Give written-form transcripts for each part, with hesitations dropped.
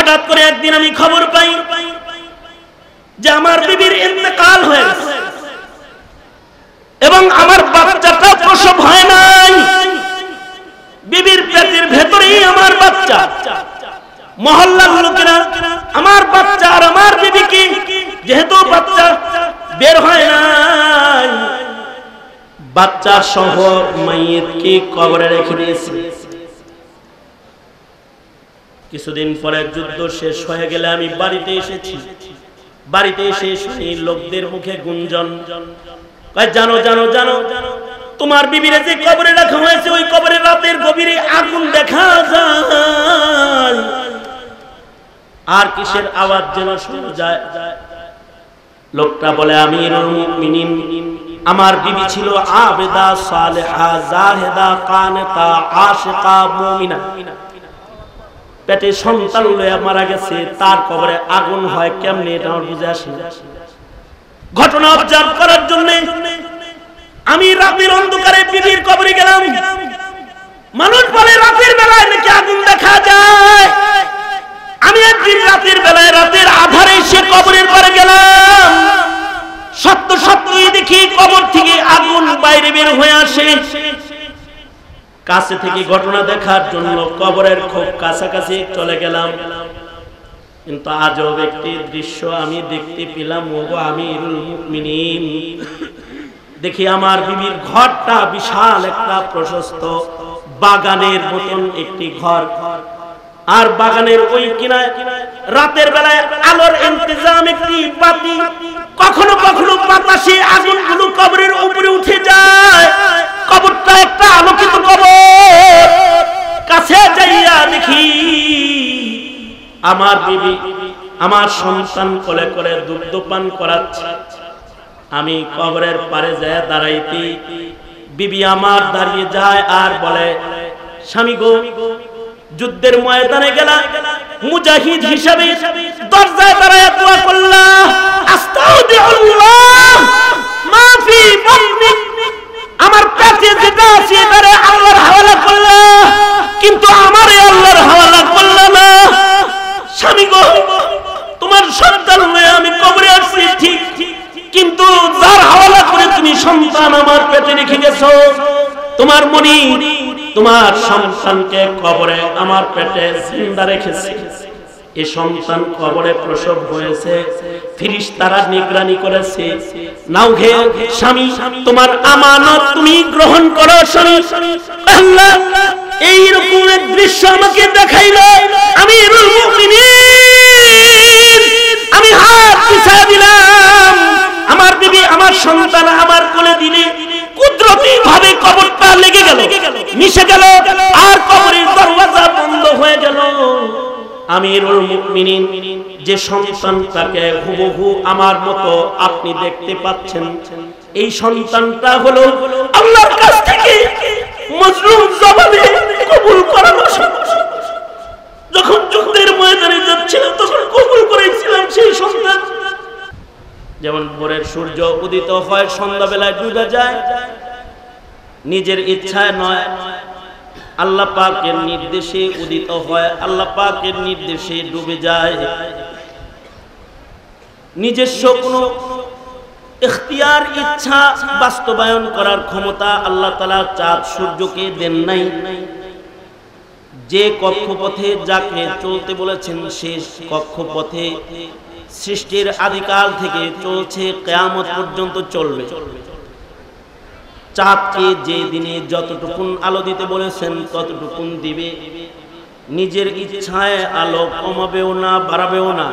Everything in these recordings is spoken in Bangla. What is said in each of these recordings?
হঠাৎ করে একদিন আমি খবর পাই যে আমার বিবির ইন্তেকাল হয়ে গেছে এবং আমার বাচ্চাটা প্রসব হয় নাই। বিবির পেটের ভেতরেই আমার বাচ্চা। মহল্লার লোকেরা আমার বাচ্চা আর আমার বিবিকে, যেহেতু বাচ্চা বের হয় নাই, বাচ্চা সহ মাইয়িতকে কবরে রেখে দিয়েছে। কিছুদিন পরে যুদ্ধ শেষ হয়ে গেলে আমি বাড়িতে এসেছি। বাড়িতে এসে শুনি লোকদের মুখে গুঞ্জন, জানো জানো জানো তোমার বিবিরে যে কবরে রাখা হয়েছে ওই কবরে রাতের গভীরে আগুন দেখা যায়। আর কিসের আওয়াজ যেন শোনা যায়। লোকটা বলে, আমিরুল মুমিনিন, আমার বিবি ছিল আবেদা, সালেহা, জাহেদা, কানেতা, আশিকা, মুমিনা। পেটে সন্তান লয়ে মারা গেছে, তার কবরে আগুন হয় কেমনে এটা আমার বুঝে আসে না। ঘটনা অবজার্ভ করার জন্য আমি রাতের অন্ধকারে বিবির কবরে গেলাম। মানুষ বলে রাতের বেলায় নাকি আগুন দেখা যায়। আমি একদিন রাতের বেলায় রাতের আধারে সে কবরের পরে গেলাম। সত্য সত্যই দেখি কবর থেকে আগুন বাইরে বের হয়ে আসে। কাছে থেকে ঘটনা দেখার জন্য কবরের খুব কাছাকাছি চলে গেলাম, কিন্তু আজব একটি দৃশ্য আমি দেখতে পেলাম। ওগো আমিরুল মুমিনিন, দেখি আমার বিবির ঘরটা বিশাল একটা প্রশস্ত বাগানের মতন একটি ঘর। আর বাগানের ওই কিনায় রাতের বেলায় আলোর ইন্তজাম একটি বাতি। কখনো কখনো বাতাসে আগুনগুলো কবরের উপরে উঠে যায়। কবরটা একটা আলোকিত কবর। কাছে যাইয়া দেখি আমার বিবি আমার সন্তান কোলে করে দুগ্ধ পান করাচ্ছে। আমি কবরের পারে যায় দাঁড়াইতে, বিবি আমার দাঁড়িয়ে যায় আর বলে, স্বামী গো, যুদ্ধের ময়দানে গেলা, মুজাহিদ হিসাবে দরজায় দাঁড়ায় দোয়া করলা, আস্তাউদিউল্লাহ মা ফি বাতনি, আমার পেটে যেটা আছে এটারে আল্লাহর হাওয়ালা করলা, কিন্তু আমারে আল্লাহর হাওয়ালা করলা না। স্বামী গো, তোমার সন্তান হয়ে আমি কবরে আসছি ঠিক, কিন্তু যার হাওয়ালা করে তুমি সন্তান আমার পেটে রেখে গেছো, তোমার মনি তোমার সন্তানকে কবরে আমার পেটে জিন্দা রেখেছে। এই সন্তান কবরে প্রসব হয়েছে, ফেরেশতারা নিগরানি করেছে। নাও হে স্বামী, তোমার আমানত তুমি গ্রহণ করো। স্বামী, আল্লাহ এই রকম এক দৃশ্য আমাকে দেখাইলো। আমিরুল মুমিনিন, আমি হাত পিছায় দিলাম। আমার বিবি আমার সন্তান আমার কোলে দিলে কুদরতি ভাবে কবরটা লেগে গেল, মিশে গেল, আর কবরের দরওয়াজা বন্ধ হয়ে গেল। আমিরুল মুমিনিন, যে সন্তানটাকে হুবহু আমার মতো আপনি দেখতে পাচ্ছেন, এই সন্তানটা হলো আল্লাহর কাছ থেকে মজলুম জবানে কবুল করানো। যখন যুদ্ধের ময়দানে যাচ্ছিলাম তখন কবুল করেছিলাম সেই সন্তান। যেমন ভোরের সূর্য উদিত হয়, সন্ধ্যাবেলায় ডুবে যায়, নিজের ইচ্ছায় নয়, আল্লাহ পাকের নির্দেশে উদিত হয়, আল্লাহ পাকের নির্দেশে ডুবে যায়। নিজস্ব কোনো ইখতিয়ার ইচ্ছা বাস্তবায়ন করার ক্ষমতা আল্লাহ তাআলা চাঁদ সূর্যকে দেন নাই। যে কক্ষপথে যাকে চলতে বলেছেন সে কক্ষপথে সৃষ্টির আদিকাল থেকে চলছে, কিয়ামত পর্যন্ত চলবে। চাঁদকে যে দিনে যতটুকুন আলো দিতে বলেছেন ততটুকুন দিবে। নিজের ইচ্ছায় আলো কমাবেও না, বাড়াবেও না।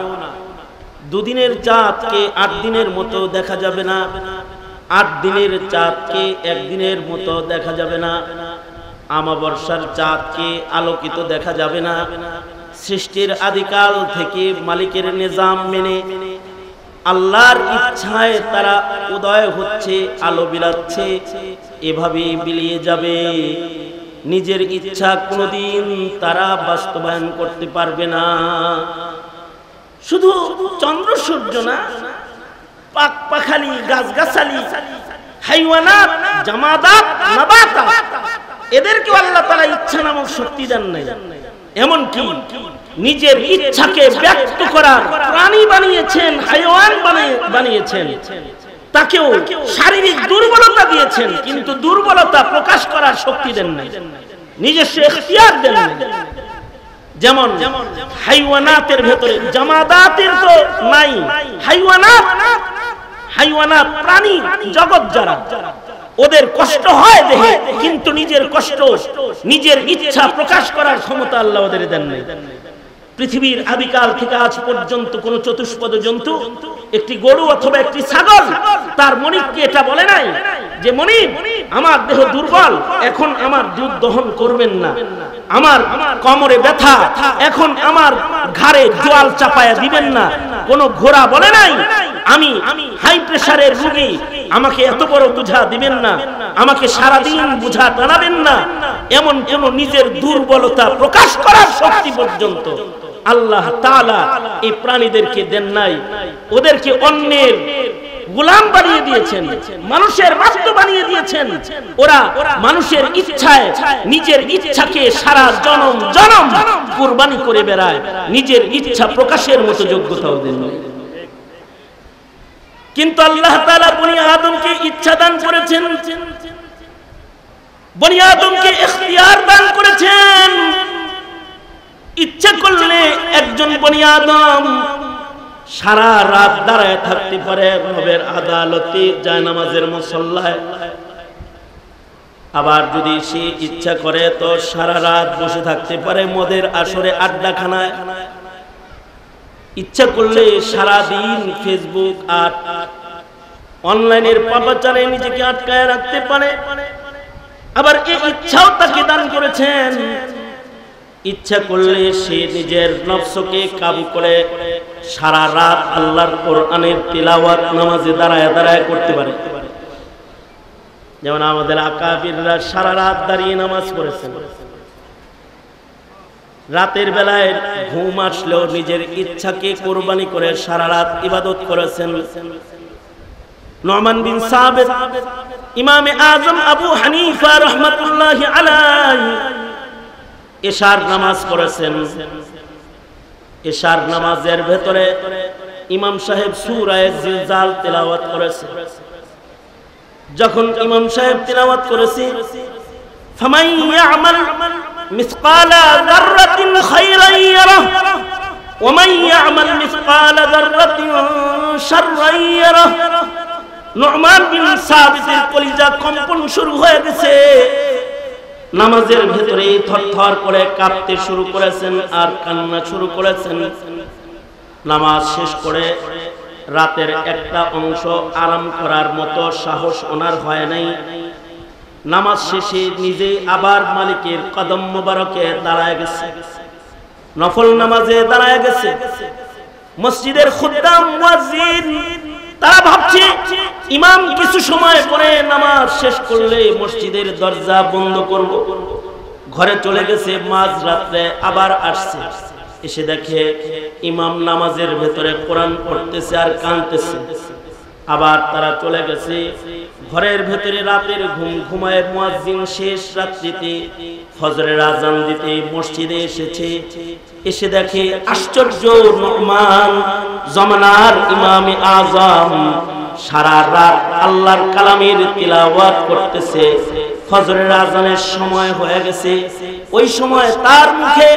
দুদিনের চাঁদকে 8 দিনের মতো দেখা যাবে না, 8 দিনের চাঁদকে একদিনের মতো দেখা যাবে না, আমাবর্ষার চাঁদকে আলোকিত দেখা যাবে না। সৃষ্টির আদিকাল থেকে মালিকের নিজাম মেনে আল্লাহর ইচ্ছায় তারা উদয় হচ্ছে, আলো বিলাচ্ছে, এভাবে বিলিয়ে যাবে। নিজের ইচ্ছা কোনোদিন তারা বাস্তবায়ন করতে পারবে না। শুধু চন্দ্র সূর্য না, পাক পাখালি, গাছগাছালি, হাইওয়ানাত, জামাদাত, নাবাতাত, এদেরকে আল্লাহ তাআলা ইচ্ছা নামক শক্তি দেন নাই। এমনকি নিজের ইচ্ছাকে ব্যক্ত করার প্রাণী বানিয়েছেন, হাইওয়ান বানিয়েছেন, তাকেও শারীরিক দুর্বলতা দিয়েছেন, কিন্তু দুর্বলতা প্রকাশ করার শক্তি দেন নাই, নিজস্ব ইখতিয়ার দেন নাই। যেমন হাইওয়ানাতের ভেতরে, জামাদাতের তো নাই, হাইওয়ানাত প্রাণী জগৎ যারা, ওদের কষ্ট হয় দেহে, কিন্তু নিজের কষ্ট, নিজের ইচ্ছা প্রকাশ করার ক্ষমতা আল্লাহ ওদের দেন নাই। পৃথিবীর আদিকাল থেকে আজ পর্যন্ত কোন চতুষ্পদ জন্তু, একটি গরু অথবা একটি ছাগল, তার মনিবকে এটা বলে নাই যে মনিব আমার দেহ দুর্বল, এখন আমার দুধ দহন করবেন না, আমার কোমরে ব্যথা, এখন আমার ঘাড়ে জোয়াল চাপায়া দিবেন না। কোন ঘোড়া বলে নাই আমি হাই প্রেসারের রোগী, আমাকে এত বড় বোঝা দিবেন না, আমাকে সারাদিন বোঝা টানাবেন না। এমন কোন নিজের দুর্বলতা প্রকাশ করার শক্তি পর্যন্ত আল্লাহ তাআলা এই প্রাণীদেরকে দেন নাই। ওদেরকে অন্যের গোলাম বানিয়ে দিয়েছেন, মানুষের মাত্র বানিয়ে দিয়েছেন। ওরা মানুষের ইচ্ছায় নিজের ইচ্ছাকে সারা জনম জনম কুরবানি করে বেড়ায়, নিজের ইচ্ছা প্রকাশের মতো যোগ্যতা ওদের নেই। কিন্তু আল্লাহ তাআলা বনি আদমকে ইচ্ছা দান করেছেন, বনি আদমকে ইখতিয়ার দান করেছেন। ইচ্ছা করলে একজন বনি আদম সারা রাত দাঁড়ায় থাকতে পারে রবের আদালতে, জায়নামাজের মুসল্লায়। আবার যদি সে ইচ্ছা করে তো সারা রাত বসে থাকতে পারে মদের আসরে, আড্ডাখানায়। ইচ্ছা করলে সারা দিন ফেসবুক আর অনলাইনের পাপাচারে নিজেকে আটকায় রাখতে পারে। আবার এই ইচ্ছাও তাকে দান করেছেন, ইচ্ছা করলে সে নিজের নফসকে কাবু করে সারা রাত আল্লাহর কোরআনের তিলাওয়াত নামাজে দাঁড়ায় দাঁড়ায় করতে পারে। যেমন আমাদের আকাবিররা সারা রাত দাঁড়িয়ে নামাজ পড়েছেন, রাতের বেলায় ঘুম আসলেও নিজের ইচ্ছাকে কোরবানি করে সারা রাত ইবাদত করেছেন। নুমান বিন সাবিত, ইমামে আজম আবু হানিফা রাহমাতুল্লাহি আলাইহি এশার নামাজ পড়েছেন। এশার নামাজের ভেতরে ইমাম সাহেব সূরা জিলজাল তেলাওয়াত করেছেন। যখন ইমাম সাহেব তেলাওয়াত করেছে, ফামান ইয়ামাল মিসকালা যাররাতিন খায়রান ইয়ারাহ ওয়া মান ইয়ামাল মিসকালা যাররাতিন শাররান ইয়ারাহ। নুমান বিন সাবিতের কলিজা কম্পন শুরু হয়ে গেছে, নামাজের ভেতরে থরথর করে কাঁপতে শুরু করেছেন আর কান্না শুরু করেছেন। নামাজ শেষ করে রাতের একটা অংশ আরাম করার মতো সাহস ওনার হয় নাই। নামাজ শেষে নিজে আবার মালিকের কদম মোবারকে দাঁড়ায় গেছে, নফল নামাজে দাঁড়ায় গেছে। মসজিদের খুদ্দাম মুয়াজ্জিন তারা ভাবছে ইমাম কিছু সময় পরে নামাজ শেষ করলে মসজিদের দরজা বন্ধ করব। ঘরে চলে গেছে, মাঝ রাতে আবার আসছে, এসে দেখে ইমাম নামাজের ভেতরে কোরআন পড়তেছে আর কাঁদতেছে। আবার তারা চলে গেছে ঘরের ভেতরে, রাতের ঘুম ঘুমায় মুয়াজ্জিন শেষ রাত্রিতে ফজরের আজান দিতে মসজিদে এসেছে। এসে দেখে আশ্চর্য, নুমান জামানার ইমামে আজম সারা রাত আল্লাহর কালামের তিলাওয়াত করতেছে। ফজরের আজানের সময় হয়ে গেছে, ওই সময় তার মুখে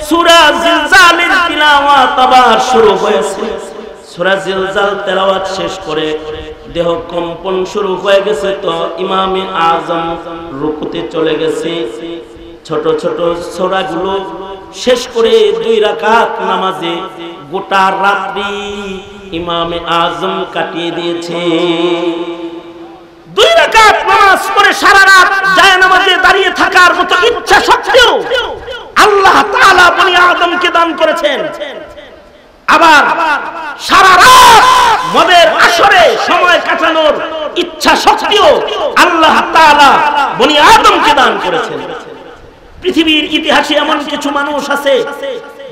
সূরা জিলজালের তিলাওয়াত আবার শুরু হয়েছে। সূরা জিলজাল তেলাওয়াত শেষ করে দেহ কম্পন শুরু হয়ে গেছে, তো ইমামে আজম রুকুতে চলে গেছে। ছোট ছোট সূরাগুলো শেষ করে 2 রাকাত নামাজে গোটা রাত্রি ইমামে আজম কাটিয়ে দিয়েছে। 2 রাকাত নামাজ পড়ে সারা রাত জায়নামাজে দাঁড়িয়ে থাকার মতো ইচ্ছা শক্তিও আল্লাহ তাআলা বনি আদমকে দান করেছেন। আবার সারা রাত মদের আসরে সময় কাটানোর ইচ্ছা শক্তিও আল্লাহ তাআলা বনি আদমকে দান করেছেন। পৃথিবীর ইতিহাসে এমন কিছু মানুষ আছে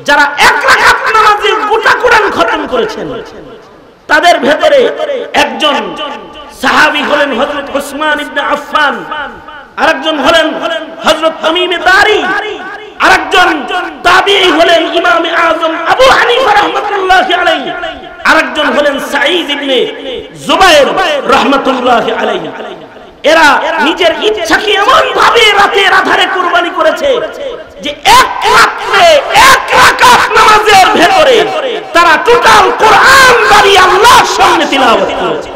যারা 1 রাকাত নামাজে গোটা কোরআন খতম করেছেন। তাদের ভেতরে একজন সাহাবী হলেন হযরত উসমান ইবনে আফফান, আরেকজন হলেন হযরত তামিম দারি, আরেকজন তাবিঈ হলেন ইমাম আযম আবু হানিফা রাহমাতুল্লাহি আলাইহি, আরেকজন হলেন সাঈদ ইবনে জুবায়ের রাহমাতুল্লাহি আলাইহি। এরা নিজের ইচ্ছাকে এমন ভাবে রাতের আধারে কুরবানি করেছে যে এক রাতে এক রাকাত নামাজের ভেতরে তারা টোটাল কোরআন বাড়ি আল্লাহর সামনে তিলাওয়াত করেছে।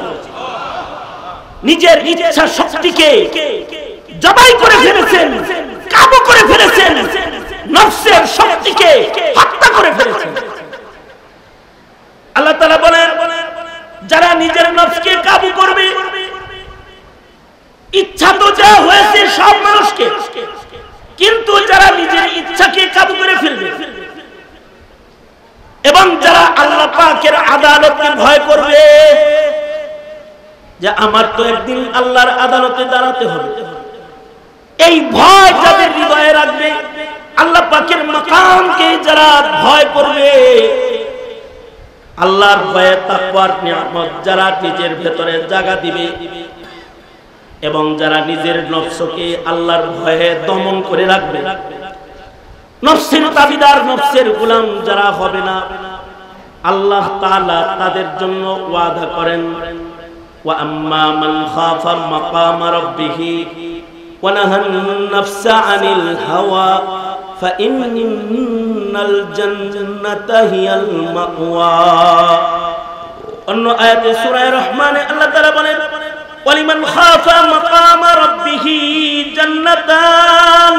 নিজের ইচ্ছা শক্তিকে জবাই করে ফেলেছেন, কাবু করে ফেলেছেন, নফসের শক্তিকে হত্যা করে ফেলেছেন। আল্লাহ তাআলা বলেন, যারা নিজের নফসকে কাবু করবে, ইচ্ছা তো যা হয়েছে সব মানুষকে, কিন্তু যারা নিজের ইচ্ছাকে কাবু করে ফেলবে এবং যারা আল্লাহ পাকের আদালতকে ভয় করবে, যে আমার তো একদিন আল্লাহর আদালতে দাঁড়াতে হবে, এই ভয় যাদের হৃদয়ে রাখবে, আল্লাহ পাকের মাকামকে যারা ভয় করবে, আল্লাহর ভয়ে তাকওয়ার নিয়ামত যারা নিজের ভেতরে জায়গা দিবে এবং যারা নিজের নফসকে আল্লাহর ভয়ে দমন করে রাখবে, নফসের তাবিদার, নফসের গোলাম যারা হবে না, আল্লাহ তাআলা তাদের জন্য ওয়াদা করেন, ওয়া আম্মা মান খাফা মাকামা রাব্বিহি ওয়া নাহান নাফসা আনিল হাওয়া ফাইন্নাল জান্নাতা হিয়াল মাওয়া। অন্য আয়াতে সূরা রহমানে আল্লাহ তাআলা বলেন, ওয়ালিমান খাফা মাকামা রাব্বিহি জান্নাতান,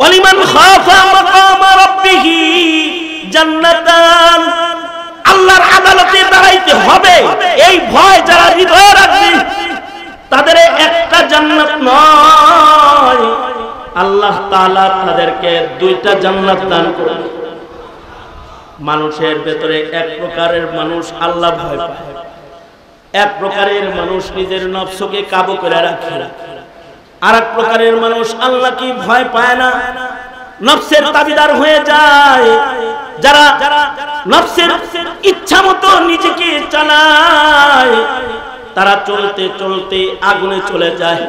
ওয়ালিমান খাফা মাকামা রাব্বিহি জান্নাতান। আল্লাহর আদালতে দাঁড়াইতে হবে, এই ভয় যারা হৃদয়ে রাখবে তাদের একটা জান্নাত নয়, আল্লাহ তাআলা তাদেরকে দুইটা জান্নাত দান করবেন। মানুষের ভেতরে এক প্রকারের মানুষ আল্লাহ ভয় পায়, এক প্রকারের মানুষ নিজের নফসকে কাবু করে রাখে, আর এক প্রকারের মানুষ আল্লাহকে ভয় পায় না, নফসের তাবিদার হয়ে যায়। যারা নফসের ইচ্ছা মতো নিজেকে চালায় তারা চলতে চলতে আগুনে চলে যায়,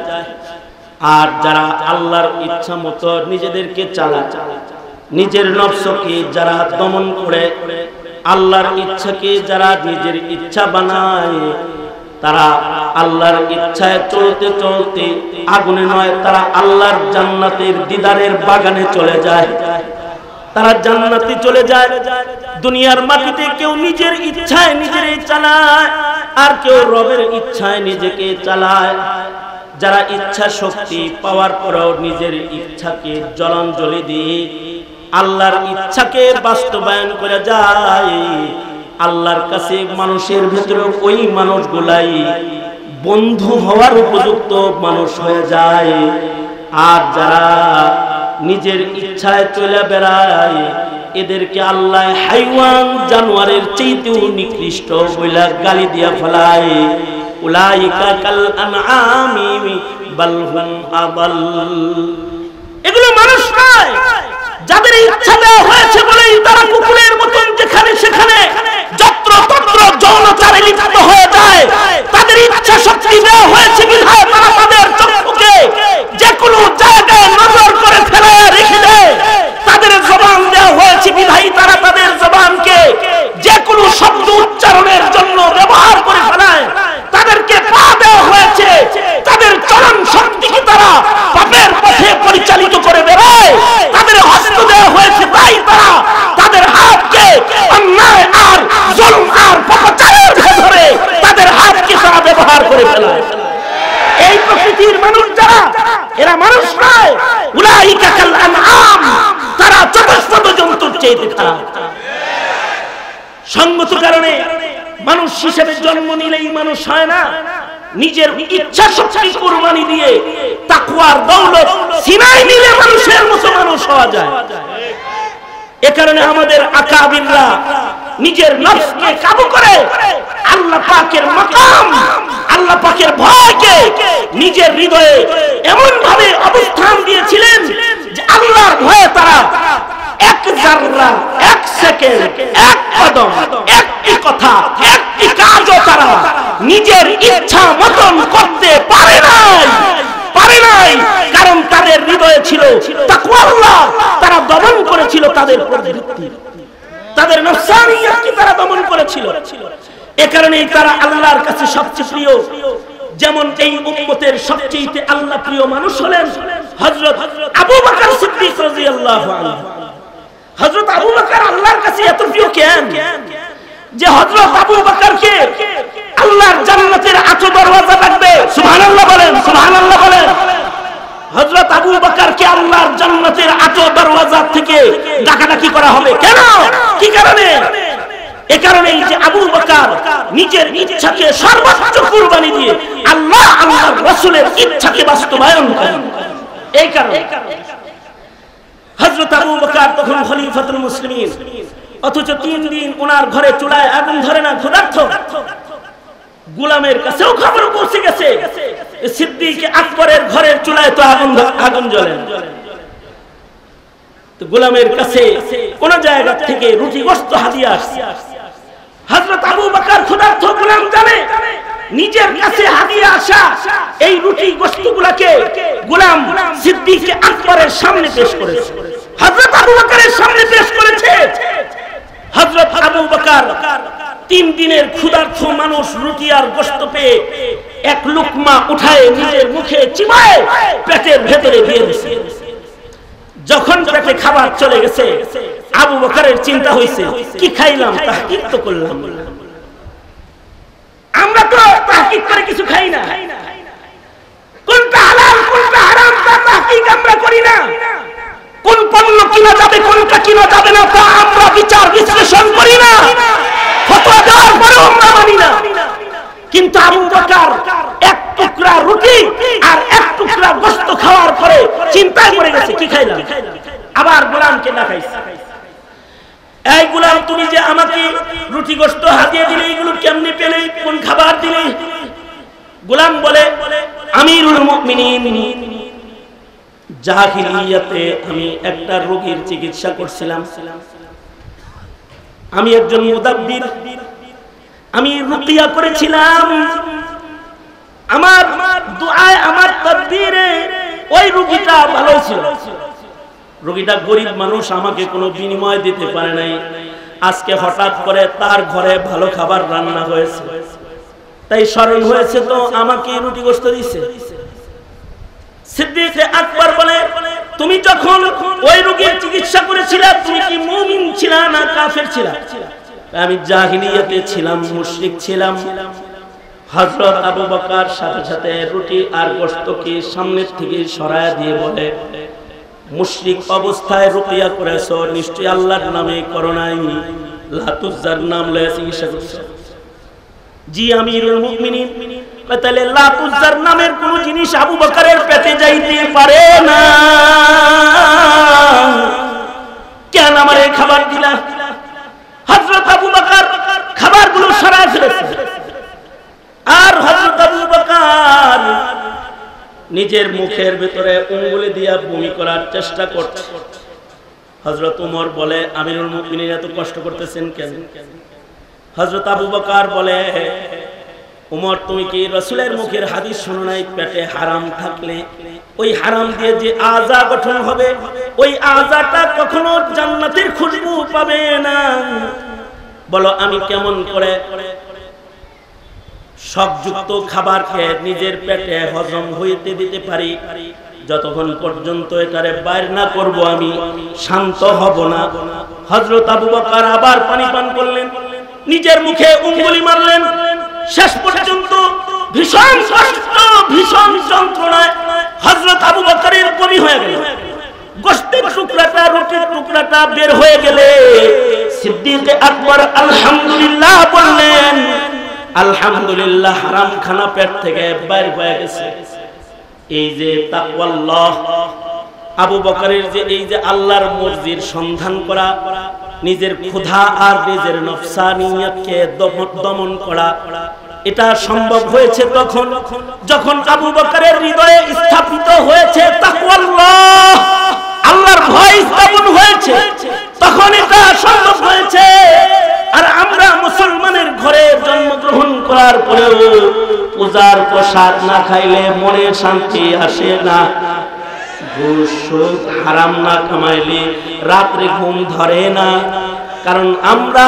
আর যারা আল্লাহর ইচ্ছা মতো নিজেদেরকে চালায়, নিজের নফসকে যারা দমন করে, আল্লাহর ইচ্ছাকে যারা নিজের ইচ্ছা বানায়, তারা আল্লাহর ইচ্ছায় চলতে চলতে আগুনে নয়, তারা আল্লাহর জান্নাতের দিদারের বাগানে চলে যায়, তারা জান্নাতে চলে যায়। দুনিয়ার মাটিতে কেউ নিজের ইচ্ছায় নিজেরই চালায়, আর কেউ রবের ইচ্ছায় নিজেকে চালায়। যারা ইচ্ছা শক্তি পাওয়ার পরেও নিজের ইচ্ছাকে জলাঞ্জলি দিয়ে আল্লাহর ইচ্ছাকে বাস্তবায়ন করে যায়, আল্লাহর কাছে মানুষের ভিতরে ওই মানুষগুলাই বন্ধু হওয়ার উপযুক্ত মানুষ হয়ে যায়। আর যারা নিজের ইচ্ছায় চলে বেড়ায়, এদেরকে আল্লাহ হাইওয়ান জানোয়ারের চাইতেও নিকৃষ্ট বইলা গালি দিয়া ফেলায়। উলাইকা কাল আনআমি বাল হুম আদাল। এগুলো মানুষ নয়, যাদের ইচ্ছা দেওয়া হয়েছে বলেই তারা কুকুরের মতন যেখানে সেখানে যত্র তত্র যৌনাচারে লিপ্ত হয়ে যায়। তাদের ইচ্ছা শক্তি দেওয়া হয়েছে বিধায় তারা তাদের চক্ষুকে যে কোনো জায়গায় নজর করে ফেলে রেখে দেয়। তাদের জবান দেওয়া হয়েছে বিধায় তারা তাদের জবানকে যে কোনো শব্দ উচ্চারণের জন্য ব্যবহার করে ফেলায়। তাদেরকে পা দেওয়া হয়েছে, তাদের চরণ শক্তিকে তারা পাপের পথে পরিচালিত করে বেড়ায়। তাদের হস্ত দেওয়া হয়েছে, তাই তারা তাদের হাতকে অন্যায় আর জুলুম আর পাপাচারের ভেতরে তাদের হাতকে তারা ব্যবহার করে ফেলায়। এই প্রকৃতির মানুষ যারা, এরা মানুষ নয়। উলাইকা কাল আনআম, তারা চতুষ্পদ জন্তুর চেয়ে খারাপ। সঙ্গত কারণে মানুষ হিসেবে জন্ম নিলেই মানুষ হয় না, নিজের ইচ্ছা শক্তি কুরবানি দিয়ে তাকওয়ার দৌলত সিনায় নিলে মানুষের মতো মানুষ হওয়া যায়। এ কারণে আমাদের আকাবিররা নিজের নফসকে কাবু করে আল্লাহ পাকের মাকাম, আল্লাহ পাকের ভয়কে নিজের হৃদয়ে এমন ভাবে অবস্থান দিয়েছিলেন যে আল্লাহর ভয়ে তারা এক জাররা, এক সেকেন্ড, এক কদম, একটি কথা, একটি কাজও তারা নিজের ইচ্ছা মতন করতে পারে নাই। নাই, কারণ তাদের হৃদয়ে ছিল তাকওয়া আল্লাহ, তারা দমন করেছিল তাদের প্রবৃত্তি, তাদের নফসানিয়াতকে তারা দমন করেছিল। এ কারণেই তারা আল্লাহর কাছে সবচেয়ে প্রিয়। যেমন এই উম্মতের সবচেয়ে আল্লাহ প্রিয় মানুষ হলেন হযরত আবু বকর সিদ্দিক রাদিয়াল্লাহু আনহু। হযরত আবু বকর আল্লাহর কাছে এত প্রিয় কেন যে হযরত আবু বকরকে আল্লাহর জান্নাতের আটো দরওয়াজা লাগবে। সুবহানাল্লাহ বলেন, সুবহানাল্লাহ বলেন। হযরত আবু বকরকে আল্লাহর জান্নাতের আটো দরওয়াজা থেকে ডাকাডাকি করা হবে কেন? কি কারণে? এ কারণেই যে আবু বকর নিজের ইচ্ছাকে সর্বোচ্চ কুরবানি দিয়ে আল্লাহ আল্লাহর রাসূলের ইচ্ছাকে বাস্তবায়ন করেন। এই কারণে হযরত আবু বকর তখন খলিফাতুল মুসলিমিন, অথচ 3 দিন ওনার ঘরে চুলায় আগুন ধরে না, ক্ষুধার্ত। গোলামের কাছেও খবর পৌঁছে গেছে সিদ্দিক আকবরের ঘরের চুলায় তো আগুন জ্বলে। তো গোলামের কাছে কোন জায়গা থেকে রুটি গোশত হাদিয়া আসছে। হযরত আবু বকর ক্ষুধার্ত, গোলাম জানে নিজের কাছে হাদিয়া আসা এই রুটি গোশতগুলোকে গোলাম সিদ্দিক আকবরের সামনে পেশ করেছে, হযরত আবু বকরের সামনে পেশ করেছে। হযরত আবু বকর 3 দিনের ক্ষুধার্ত মানুষ রুটি আর গোশত পেয়ে এক লুকমা উঠায় নিজের মুখে চিবায় পেটের ভেতরে দিয়ে দিয়েছে। যখন পেটে খাবার চলে গেছে আবু বকরের চিন্তা হইছে, কি খাইলাম, তাহকিক তো করলাম। আমরা তো তাহকিক করে কিছু খাই না, কোনটা হালাল কোনটা হারাম তা তাহকিক আমরা করি না। কোন পণ্য কিনা যাবে কোনটা কিনা যাবে না তা আমরা বিচার বিশ্লেষণ করি না, ফতোয়া দেওয়ার পরেও আমরা মানি না। কিন্তু আবু বকর এক টুকরা রুটি আর এক টুকরা গোশত খাওয়ার পরে চিন্তা করে গেছে, কি খাইলাম। আবার গোলামকে দেখাইছে, এই গোলাম তুমি যে আমাকে রুটি গোশত হাদিয়া দিলে এগুলো কেমনে পেলে, কোন খাবার দিলে? গোলাম বলে, আমিরুল মুমিনিন, জাহিলিয়াতে আমি একটা রোগীর চিকিৎসা করছিলাম। আমি একজন মুদাব্বির, আমি রুকিয়া করেছিলাম। আমার দুআয় আমার তাদবীরে ওই রোগীটা ভালো ছিল। রোগীটা গরিব মানুষ, আমাকে কোনো বিনিময় দিতে পারে নাই। আজকে হঠাৎ করে তার ঘরে ভালো খাবার রান্না হয়েছে, তাই স্মরণ হয়েছে তো আমাকে রুটি গোশত দিয়েছে। সিদ্দিক আকবর বলে, তুমি যখন ওই রোগীর চিকিৎসা করেছিলে তুমি কি মুমিন ছিলা না কাফের ছিলা? আমি জাহিলিয়াতে ছিলাম, মুশরিক ছিলাম। হযরত আবু বকর সাথে সাথে রুটি আর গোশতকে সামনের থেকে সরায় দিয়ে বলে, মুশরিক অবস্থায় রুকিয়া করেছো, নিশ্চয়ই আল্লাহর নামে করো নাই, লাতুজ্জার নাম লয়ে চিকিৎসা করছো। জি আমিরুল মুমিনিন। তাহলে লাতুজ্জার নামের কোন জিনিস আবু বকরের পেটে যাইতে পারে না, কেন আমার এই খাবার দিলা? হযরত আবু বকর খাবারগুলো সরায় ফেলেছে, আর হযরত আবু বকর নিজের মুখের ভিতরে আঙ্গুলি দিয়ে বমি করার চেষ্টা করছে। হযরত ওমর বলে, আমিরুল মুমিনিন এত কষ্ট করতেছেন কেন? হযরত আবু বকর বলে, ওমর তুমি কি রাসূলের মুখের হাদিস শোনো নাই, পেটে হারাম থাকলে ওই হারাম দিয়ে যে আযা গঠন হবে ওই আযাটা কখনো জান্নাতের খুশবু পাবে না। বলো আমি কেমন করে শকযুক্ত খাবার খেয়ে নিজের পেটে হজম হইতে দিতে পারি? যতক্ষণ পর্যন্ত এটারে বাইর না করব আমি শান্ত হব না। হযরত আবু বকর আবার পানি পান করলেন, নিজের মুখে উঙ্গুলি মারলেন। শেষ পর্যন্ত ভীষণ কষ্ট, ভীষণ যন্ত্রণায় হযরত আবু বকরের বমি হয়ে গেল। গোশতের টুকরাটা, রুটির টুকরাটা বের হয়ে গেলে সিদ্দিক আকবর আলহামদুলিল্লাহ বললেন, আলহামদুলিল্লাহ হারাম খানা পেট থেকে বাইর হয়ে গেছে। এই যে তাকওয়াল্লাহ, আবু বকরের যে এই যে আল্লাহর মর্জির সন্ধান করা, নিজের ক্ষুধা আর নিজের নফসানিয়তকে দমন করা, এটা সম্ভব হয়েছে তখন যখন আবু বকরের হৃদয়ে স্থাপিত হয়েছে তাকওয়াল্লাহ, আল্লাহর ভয় স্থাপন হয়েছে, তখন এটা সম্ভব হয়েছে। আর আমরা মুসলমানের ঘরে জন্মগ্রহণ করার পরেও পূজার স্বাদ না খাইলে মনে শান্তি আসে না, ঘুষ সুদ হারাম না কামাইলে রাত্রে ঘুম ধরে না। কারণ আমরা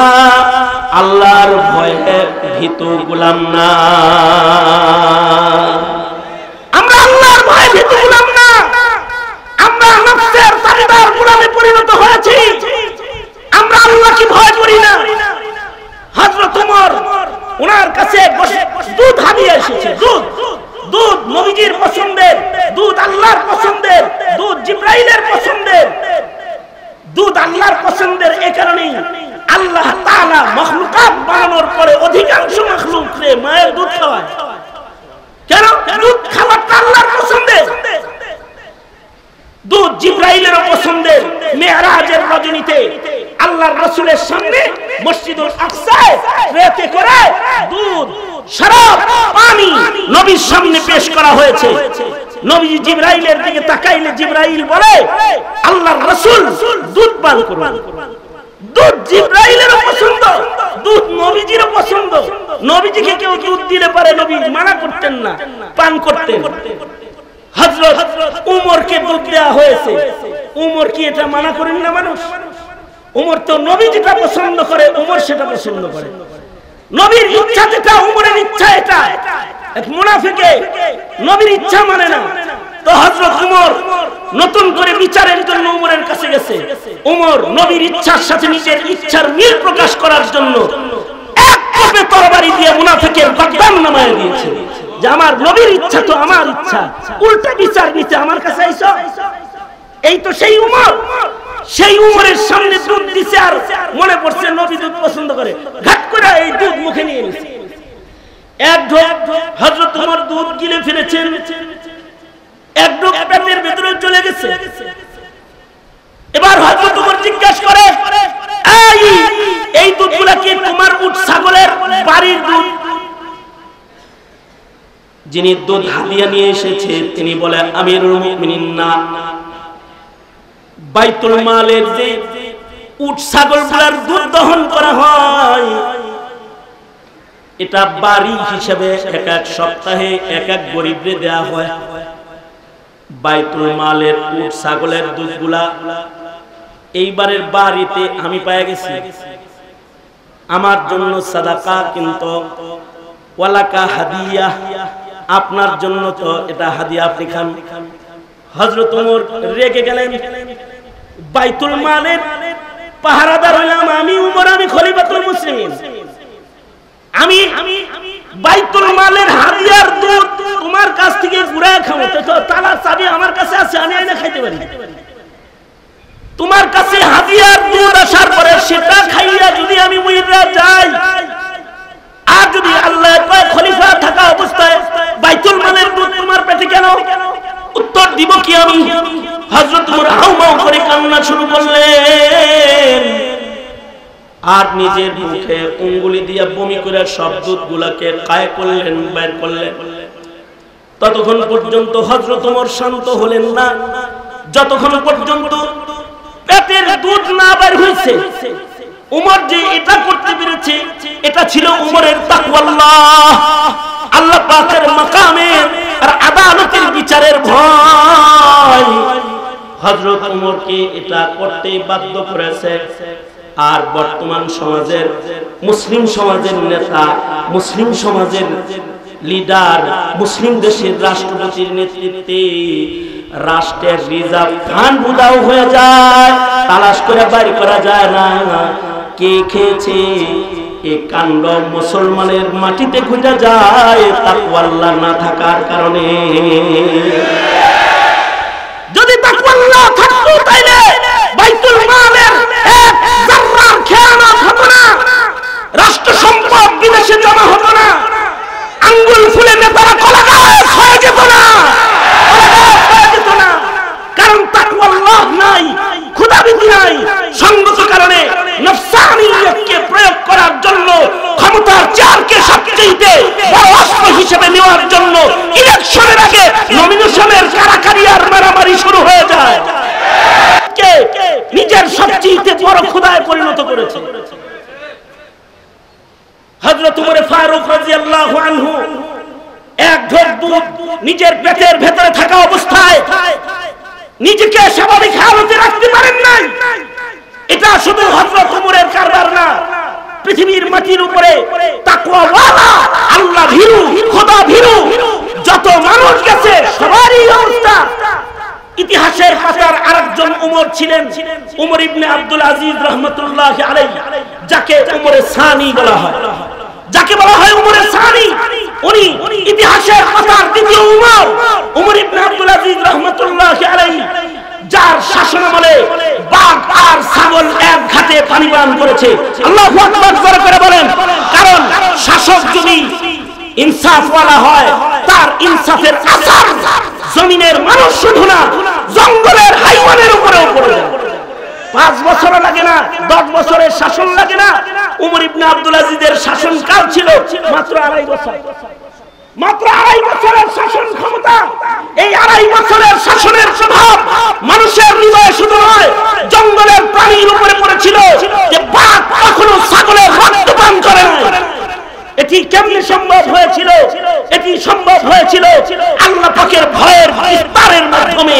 আল্লাহর ভয়ে ভীতু গোলাম না, আমরা আল্লাহর ভয়ে ভীতু গোলাম না, আমরা নফসের তাবেদার গোলামে পরিণত হয়েছি। আমরা আল্লাহকে ভয় করি না। হযরত ওমর ওনার কাছে দুধ হাদিয়া এসেছে, দুধ নবীজির পছন্দের, দুধ আল্লাহর পছন্দের, দুধ জিবরাইলের পছন্দের, দুধ আল্লাহর পছন্দের। এই কারণেই আল্লাহ তাআলা মাখলুকাত বানানোর পরে অধিকাংশ মাখলুককে মায়ের দুধ খাওয়ায়। কেন? দুধ খাওয়াটা আল্লাহর পছন্দের। দুধ জিবরাইলের পছন্দের। মেরাজের রজনীতে আল্লাহর রাসূলের সামনে মসজিদুল আকসায় রাতে করে দুধ, শরাব, পানি নবীর সামনে পেশ করা হয়েছে। নবী জিবরাইলের দিকে তাকাইলে জিবরাইল বলে, আল্লাহর রাসূল দুধ পান করুন। দুধ জিবরাইলের পছন্দ, দুধ নবীজির পছন্দ। নবীজিকে কেউ দুধ দিলে পারে নবী মানা করতেন না, পান করতেন। হযরত উমরকে দুধ দেয়া হয়েছে, উমর কি এটা মানা করেন না মানুষ? উমর তো নবী যেটা পছন্দ করে উমর সেটা পছন্দ করে। নবীর ইচ্ছা যেটা উমরের ইচ্ছা এটা। এক মুনাফিকে নবীর ইচ্ছা মানে না। তো হযরত উমর নতুন করে বিচারের জন্য উমরের কাছে গেছে। উমর নবীর ইচ্ছার সাথে নিজের ইচ্ছার মিল প্রকাশ করার জন্য এক কোপে তরবারি দিয়ে মুনাফিকের গর্দান নামায় দিয়েছে যে আমার নবীর ইচ্ছা তো আমার ইচ্ছা, উল্টা বিচার নিতে আমার কাছে আইছো। এই তো সেই উমর, সেই উমরের সামনে দুধ দিছে আর মনে পড়ছে নবী দুধ পছন্দ করে, ঘাট করে এই দুধ মুখে নিয়ে নিছে। এক ঢোক হযরত উমর দুধ গিলে ফেলেছেন, এক ঢোক পেটের ভিতরে চলে গেছে। এবার হযরত উমর জিজ্ঞাসা করে, এই দুধগুলা কি তোমার উট ছাগলের বাড়ির দুধ? যিনি দুধ হাদিয়া নিয়ে এসেছে তিনি বলে, আমিরুল মুমিনিন না, বাইতুল মালের যে উট ছাগলগুলোর দুধ দহন করা হয় এটা বাড়ি হিসেবে এক এক সপ্তাহে এক এক গরিবরে দেয়া হয়। বাইতুল মালের উট ছাগলের দুধগুলা এইবারের বাড়িতে আমি পেয়ে গেছি, আমার জন্য সাদাকা, কিন্তু ওয়ালাকা হাদিয়া, আপনার জন্য তো এটা হাদিয়া, আপনি খান। হযরত ওমর রেগে গেলেন। বাইতুল মালের পাহারাদার হইলাম আমি উমর, আমি খলিফাতুল মুসলিমিন, আমি বাইতুল মালের হাদিয়ার দুধ তোমার কাছ থেকে ঘুরায় খাবো, তো তালার চাবি আমার কাছে আছে, আমি আইনা খাইতে পারি। তোমার কাছে হাদিয়ার দুধ আসার পরে সেটা খাইয়া যদি আমি মইরা যাই, আর যদি আল্লাহ পাক খলিফা থাকা অবস্থায় বাইতুল মালের দুধ তোমার পেটে কেন, উত্তর দিব কি আমি? হযরত ওমর হাউমাউ করে কান্না শুরু করলেন আর নিজের মুখে আঙ্গুলি দিয়ে বমি করে সব দুধগুলোকে কায় করলেন, বের করলেন। ততক্ষণ পর্যন্ত হযরত ওমর শান্ত হলেন না, যতক্ষণ পর্যন্ত পেটের দুধ না বের হইছে। উমর যে এটা করতে পেরেছে এটা ছিল উমরের তাকওয়াল্লাহ, আল্লাহ পাকের মাকামের আর আদালতের বিচারের ভয় হযরত ওমরকে এটা করতে বাধ্য করেছে। আর বর্তমান সমাজের মুসলিম সমাজের নেতা, মুসলিম সমাজের লিডার, মুসলিম দেশের রাষ্ট্রপতির নেতৃত্বে রাষ্ট্রের রিজার্ভ ফান্ড উধাও হয়ে যায়, তালাশ করে বাইর করা যায় না কে খেয়েছে। এই কাণ্ড মুসলমানের মাটিতে ঘুরে যায় তাকওয়াল্লাহ না থাকার কারণে। যদি তাকওয়াল্লাহ থাকতো তাইলে বাইতুল মালের এক জাররা খেয়ানত হতো না, রাষ্ট্র সম্পদ বিদেশে জমা হতো না, আঙ্গুল ফুলে নেতারা কলাগাছ হয়ে যেত না, কারণ তাকওয়াল্লাহ নাই, খোদাভীতি নাই। সঙ্গত কারণে নফসানিয়তকে প্রয়োগ করার জন্য ক্ষমতার চেয়ারকে সবচেয়ে বড় অস্ত্র হিসেবে নেওয়ার জন্য ইলেকশনের আগে নমিনেশনের কারাকারি আর মারামারি শুরু হয়ে যায়। কে নিজের সবচেয়ে বড় খোদায় পরিণত করেছে। হযরত ওমর ফারুক রাদিয়াল্লাহু আনহু এক ঢোক দুধ নিজের পেটের ভেতরে থাকা অবস্থায় নিজেকে স্বাভাবিক হালতে রাখতে পারেন নাই। এটা শুধু হযরত ওমরের কারবার না, পৃথিবীর মাটির উপরে তাকওয়াওয়ালা, আল্লাহ ভীরু, খোদা ভীরু যত মানুষ গেছে সবারই অবস্থা। ইতিহাসের পাতার আরেকজন ওমর ছিলেন ওমর ইবনে আব্দুল আজিজ রাহমাতুল্লাহি আলাইহি, যাকে ওমরে সানি বলা হয়, যাকে বলা হয় ওমরে সানি। উনি ইতিহাসের পাতার দ্বিতীয় ওমর, ওমর ইবনে আব্দুল আজিজ রাহমাতুল্লাহি আলাইহি, যার শাসনামলে বাঘ আর ছাগল এক ঘাটে পানি পান করেছে। আল্লাহু আকবার করে বলেন। কারণ শাসক যদি ইনসাফওয়ালা হয়, তার ইনসাফের আসার জমিনের মানুষ শুধু না, জঙ্গলের হাইওয়ানের উপরেও পড়ে যায়। 5 বছর লাগে না, 10 বছরের শাসন লাগে না। ওমর ইবনে আব্দুল আজিজের শাসনকাল ছিল মাত্র 2.5 বছর। মাত্র 2.5 বছরের শাসন ক্ষমতা। এই 2.5 বছরের শাসনের প্রভাব মানুষের হৃদয়ে শুধু নয়, জঙ্গলের প্রাণীর উপরে পড়েছিল যে বাঘ কখনো ছাগলের রক্ত পান করে না। এটি কেমনে সম্ভব হয়েছিল? এটি সম্ভব হয়েছিল আল্লাহ পাকের ভয়ের বিস্তারের মাধ্যমে,